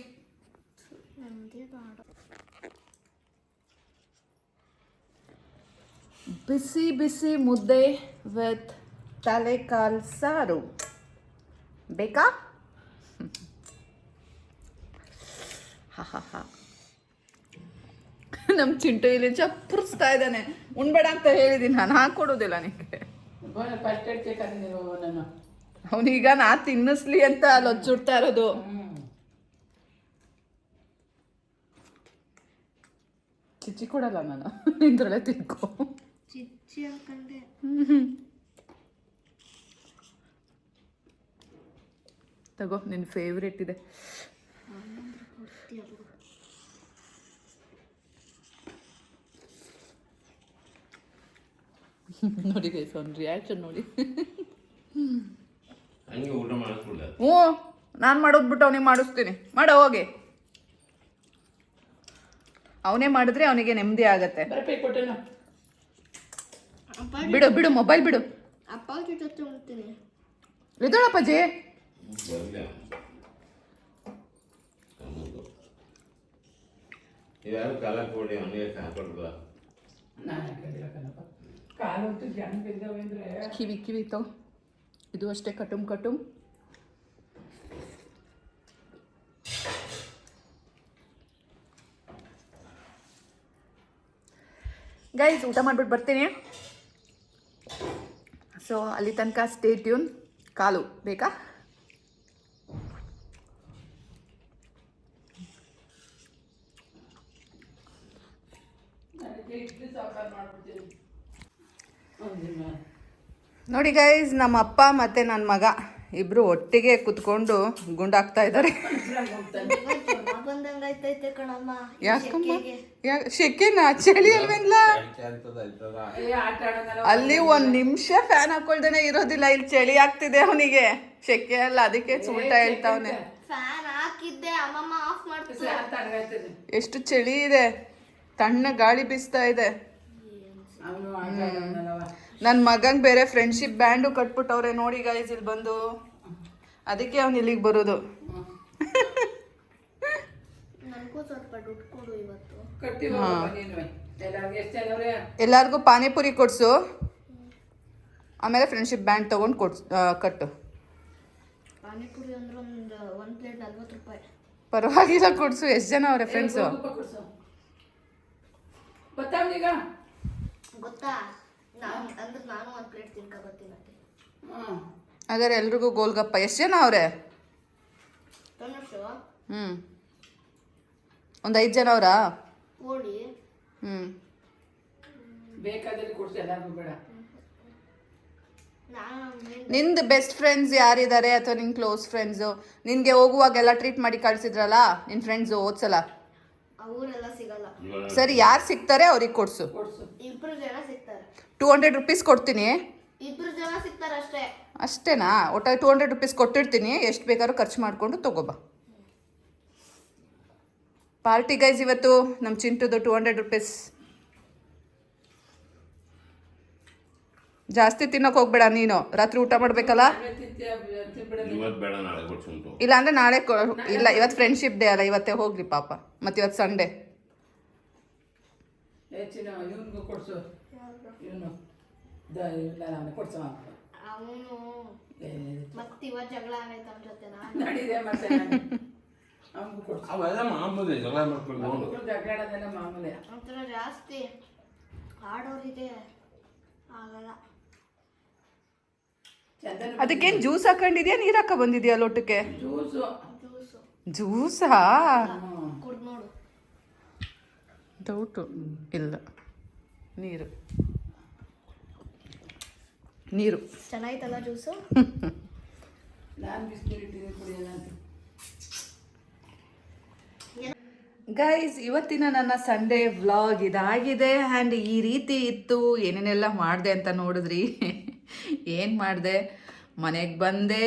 ಬಿಸಿ ಬಿಸಿ ಮುದ್ದೆ ವಿತ್ ತಲೆಕಾಲು ಸಾರು ಬೇಕಾ? ಹಾ ನಮ್ಮ ಚಿಂಟು ಇಲ್ಲಿ ಚಪ್ಪರಿಸ್ತಾ ಇದ್ದಾನೆ. ಉಣ್ಬೇಡ ಅಂತ ಹೇಳಿದ್ದೀನಿ ನಾನು, ಹಾಕೊಡೋದಿಲ್ಲ ನಿನಗೆ. ಅವನೀಗ ನಾ ತಿನ್ನಿಸ್ಲಿ ಅಂತ ಲೊಚ್ಚುಡ್ತಾ ಇರೋದು. ಚಿಚ್ಚಿ ಕೊಡಲ್ಲ ನಾನು, ನಿಂದ್ರೊಳೆ ತಿನ್ಕೋ. ಚಿಚ್ಚಿ ಅನ್ಕಂಡೆ. ತಗೋ, ನಿನ್ನ ಫೇವ್ರೇಟ್ ಇದೆ. ನೋಡಿ ಗೈಸ್ ಅವ್ನ ರಿಯಾಕ್ಷನ್ ನೋಡಿ. ಹ್ಞೂ, ನಾನು ಮಾಡೋದ್ಬಿಟ್ಟು ಅವನಿಗೆ ಮಾಡಿಸ್ತೀನಿ. ಮಾಡೋ ಹೋಗಿ. ಅವನೇ ಮಾಡಿದ್ರೆ ಅವನಿಗೆ ನೆಮ್ಮದಿ ಆಗತ್ತೆ. ಬಿಡು ಬಿಡು, ಮೊಬೈಲ್ ಬಿಡು. ಅಪ್ಪಾಜಿ ಜೊತೆ ಉಣ್ತೀನಿ. ಇದಳಪ್ಪಾಜಿ. ಕಿವಿ ತಗೋ. ಇದು ಅಷ್ಟೇ ಕಟುಮ್. ಗೈಸ್ ಊಟ ಮಾಡ್ಬಿಟ್ಟು ಬರ್ತೀನಿ. ಸೊ ಅಲ್ಲಿ ತನಕ ಸ್ಟೇ ಟ್ಯೂನ್. ಕಾಲು ಬೇಕಾ? ಇಡ್ಲಿ ಸಾಂಬಾರು ಮಾಡ್ಬಿಡ್ತೀನಿ. ಒಂದಿನ ನೋಡಿ ಗೈಸ್, ನಮ್ಮ ಅಪ್ಪ ಮತ್ತು ನನ್ನ ಮಗ ಇಬ್ಬರು ಒಟ್ಟಿಗೆ ಕುತ್ಕೊಂಡು ಗುಂಡಾಕ್ತಾ ಇದ್ದಾರೆ. ಬಂದಂಗೈತೈತೆ ಕಣಮ್ಮ ಯಾಕಮ್ಮ? ಶೆಕೆನಾ? ಚಳಿ ಅಲ್ವೇನ್ಲ? ಆಟ ಆಡೋದಲ್ಲ. ಅಲ್ಲಿ 1 ನಿಮಿಷ ಫ್ಯಾನ್ ಹಾಕೊಳ್ದೇನೆ ಇರೋದಿಲ್ಲ. ಇಲ್ಲಿ ಚಳಿ ಆಗ್ತಿದೆ ಅವನಿಗೆ, ಶೆಕೆ ಅಲ್ಲ, ಅದಕ್ಕೆ ಸುಳ್ಳ ಹೇಳ್ತಾವನೆ. ಫ್ಯಾನ್ ಹಾಕಿದ್ದೆ, ಅಮ್ಮಮ್ಮ ಆಫ್ ಮಾಡ್ತಿದ್ದೆ. ತಣ್ಣಗಾಯ್ತದೆ. ಎಷ್ಟು ಚಳಿ ಇದೆ, ತಣ್ಣ ಗಾಳಿ ಬೀಸ್ತಾ ಇದೆ. ಅವನು ಆಟ ಆಡೋದಲ್ಲವ. ನನ್ನ ಮಗಂಗೆ ಬೇರೆ ಫ್ರೆಂಡ್ಶಿಪ್ ಬ್ಯಾಂಡು ಕಟ್ಬಿಟ್ಟವ್ರೆ ನೋಡಿ ಗೈಸ್ ಇಲ್ಲಿ ಬಂದು. ಅದಕ್ಕೆ ಅವ್ನು ಇಲ್ಲಿಗೆ ಬರೋದು. ನನಗೂ ಸ್ವಲ್ಪ ದುಡ್ಡು ಕೊಡು ಇವತ್ತು. ಕಟ್ಟಿ ನೀನು ಎಲ್ಲರಿಗೆ ಎಷ್ಟು ಜನವ್ರೆ? ಎಲ್ಲರಿಗೂ ಪಾನಿಪುರಿ ಕೊಡ್ಸು, ಆಮೇಲೆ ಫ್ರೆಂಡ್ಶಿಪ್ ಬ್ಯಾಂಡ್ ತೊಗೊಂಡು ಕಟ್ಟು. ಪಾನಿಪುರಿ ಅಂದ್ರೆ ಒಂದು ಪ್ಲೇಟ್ 40 ರೂಪಾಯಿ. ಪರವಾಗಿಲ್ಲ, ಕೊಡ್ಸು. ಎಷ್ಟು ಜನ ಅವರೇ ಫ್ರೆಂಡ್ಸು? ಗೊತ್ತಾವ್ನೀಗ? ಗೊತ್ತಾ, ನಾನು 1 ಪ್ಲೇಟ್ ತಿನ್ಕೊ ಬರ್ತೀನಿ. ಹಾಗಾದ್ರೆ ಎಲ್ರಿಗೂ ಗೋಲ್ಗಪ್ಪ. ಎಷ್ಟು ಜನ ಅವರೇ? ತನುಷು ಒಂದು 5 ಜನ ಅವರಾ? ಕೋಳಿ ಬೇಕಾದಲ್ಲಿ ಕೊಡ್ಸು, ಎಲ್ಲರಿಗೂ ಬೇಡ. ನಿಂದು ಬೆಸ್ಟ್ ಫ್ರೆಂಡ್ಸ್ ಯಾರಿದ್ದಾರೆ, ಅಥವಾ ನಿನ್ನ ಕ್ಲೋಸ್ ಫ್ರೆಂಡ್ಸು ನಿನಗೆ ಹೋಗುವಾಗೆಲ್ಲ ಟ್ರೀಟ್ ಮಾಡಿ ಕಳಿಸಿದ್ರಲ್ಲ ನಿನ್ನ ಫ್ರೆಂಡ್ಸು ಹೋದ್ಸಲ? ಅವರೆಲ್ಲ ಸಿಗಲ್ಲ. ಸರಿ, ಯಾರು ಸಿಗ್ತಾರೆ ಅವ್ರಿಗೆ ಕೊಡ್ಸು. 2 ಜನ ಸಿಗ್ತಾರೆ. 200 ರುಪೀಸ್ ಕೊಡ್ತೀನಿ. 2 ಜನ ಸಿಗ್ತಾರೆ ಅಷ್ಟೇ. ಅಷ್ಟೇನಾ? ಒಟ್ಟಾಗಿ 200 ರುಪೀಸ್ ಕೊಟ್ಟಿರ್ತೀನಿ, ಎಷ್ಟು ಬೇಕಾದ್ರೂ ಖರ್ಚು ಮಾಡಿಕೊಂಡು ತಗೋಬಾ. ಪಾರ್ಟಿ ಗೈಸ್ ಇವತ್ತು ನಮ್ಮ ಚಿಂಟುದು 200 ರುಪೀಸ್. ಜಾಸ್ತಿ ತಿನ್ನೋಕೆ ಹೋಗ್ಬೇಡ ನೀನು, ರಾತ್ರಿ ಊಟ ಮಾಡಬೇಕಲ್ಲ. ಬೇಡ, ನಾಳೆ ಕೊಡ್ಸುಂಟು. ಇಲ್ಲ ಅಂದರೆ ನಾಳೆ ಇಲ್ಲ, ಇವತ್ತು ಫ್ರೆಂಡ್ಶಿಪ್ ಡೇ ಅಲ್ಲ, ಇವತ್ತೇ ಹೋಗ್ಲಿ ಪಾಪ. ಮತ್ತು ಇವತ್ತು ಸಂಡೇ. ಹೆಚ್ಚಿನ ಇವನಿಗೂ ಕೊಡ್ಸು. ಇವನು ಕೊಡ್ಸವ ಅವನು ಮತ್ತೆ ಇವತ್ತು ಜಗಳ ಆಗೈತೆ ಅವನ ಜೊತೆ. ನಡೀದೆ ಮತ್ತೆ ಅವನಿಗೂ ಕೊಡ್ಸು. ಅವೆಲ್ಲ ಮಾಮೂಲಿ, ಜಗಳ ಮಾಡ್ಕೊಂಡು ಜಗಳ ಆಡೋದೆಲ್ಲ ಮಾಮೂಲಿ. ಒಂಥರ ಜಾಸ್ತಿ ಆಡೋರಿದೆ, ಆಗಲ್ಲ. ಅದಕ್ಕೇನು ಜ್ಯೂಸ್ ಹಾಕೊಂಡಿದ್ಯಾ, ನೀರು ಹಾಕ ಬಂದಿದ್ಯಾ ಲೋಟಕ್ಕೆ? ಜ್ಯೂಸು. ಜ್ಯೂಸಾ? ಕುಡ್ದು ನೋಡು. ಡೌಟು ಇಲ್ಲ, ನೀರು ಚೆನ್ನಾಗಿತ್ತಲ್ಲ ಜ್ಯೂಸು? ನಾನು ಬಿಸ್ನೀರಿಟ್ಟಿದ್ದೀನಿ ಕುಡಿಯೋಣ ಅಂತ. ಗೈಸ್, ಇವತ್ತಿನ ನನ್ನ ಸಂಡೇ ವ್ಲಾಗ್ ಇದಾಗಿದೆ. ಆ್ಯಂಡ್ ಈ ರೀತಿ ಇತ್ತು. ಏನೇನೆಲ್ಲ ಮಾಡಿದೆ ಅಂತ ನೋಡಿದ್ರಿ. ಏನು ಮಾಡಿದೆ, ಮನೆಗೆ ಬಂದೆ,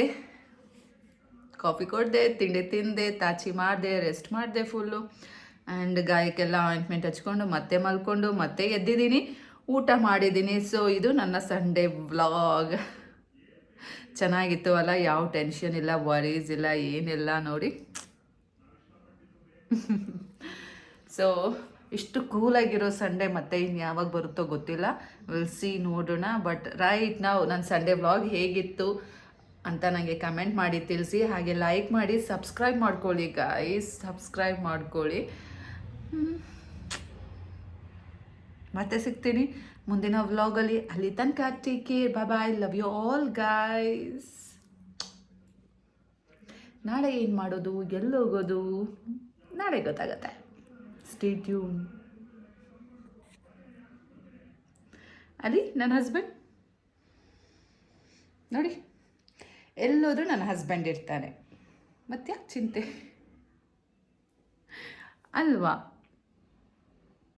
ಕಾಫಿ ಕೊಡಿದೆ, ತಿಂಡಿ ತಿಂದೆ, ತಾಚಿ ಮಾಡಿದೆ, ರೆಸ್ಟ್ ಮಾಡಿದೆ ಫುಲ್ಲು. ಆ್ಯಂಡ್ ಗಾಯಕ್ಕೆಲ್ಲ ಆಯಿಂಟ್ಮೆಂಟ್ ಹಚ್ಕೊಂಡು ಮತ್ತೆ ಮಲ್ಕೊಂಡು ಮತ್ತೆ ಎದ್ದಿದ್ದೀನಿ, ಊಟ ಮಾಡಿದ್ದೀನಿ. ಸೊ ಇದು ನನ್ನ ಸಂಡೇ ವ್ಲಾಗ್. ಚೆನ್ನಾಗಿತ್ತು ಅಲ್ಲ? ಯಾವ ಟೆನ್ಷನ್ ಇಲ್ಲ, ವರೀಸ್ ಇಲ್ಲ, ಏನಿಲ್ಲ ನೋಡಿ. ಸೊ ಇಷ್ಟು ಕೂಲಾಗಿರೋ ಸಂಡೇ ಮತ್ತೆ ಇನ್ನು ಯಾವಾಗ ಬರುತ್ತೋ ಗೊತ್ತಿಲ್ಲ. ವಿಲ್ ಸಿ, ನೋಡೋಣ. ಬಟ್ ರೈಟ್ ನಾವು ನನ್ನ ಸಂಡೇ ವ್ಲಾಗ್ ಹೇಗಿತ್ತು ಅಂತ ನನಗೆ ಕಮೆಂಟ್ ಮಾಡಿ ತಿಳಿಸಿ. ಹಾಗೆ ಲೈಕ್ ಮಾಡಿ, ಸಬ್ಸ್ಕ್ರೈಬ್ ಮಾಡ್ಕೊಳ್ಳಿ ಗೈಸ್, ಸಬ್ಸ್ಕ್ರೈಬ್ ಮಾಡ್ಕೊಳ್ಳಿ. ಮತ್ತೆ ಸಿಗ್ತೀನಿ ಮುಂದಿನ ವ್ಲಾಗಲ್ಲಿ. ಅಲ್ಲಿ ತನಕ take care, bye, love you all guys. ನಾಳೆ ಏನು ಮಾಡೋದು, ಎಲ್ಲಿ ಹೋಗೋದು, ನಾಳೆ ಗೊತ್ತಾಗತ್ತೆ. Stay tune. ಅಲ್ಲಿ ನನ್ನ ಹಸ್ಬೆಂಡ್ ನೋಡಿ, ಎಲ್ಲೋದ್ರೂ ನನ್ನ ಹಸ್ಬೆಂಡ್ ಇರ್ತಾನೆ. ಮತ್ತೆ ಯಾಕೆ ಚಿಂತೆ ಅಲ್ವಾ?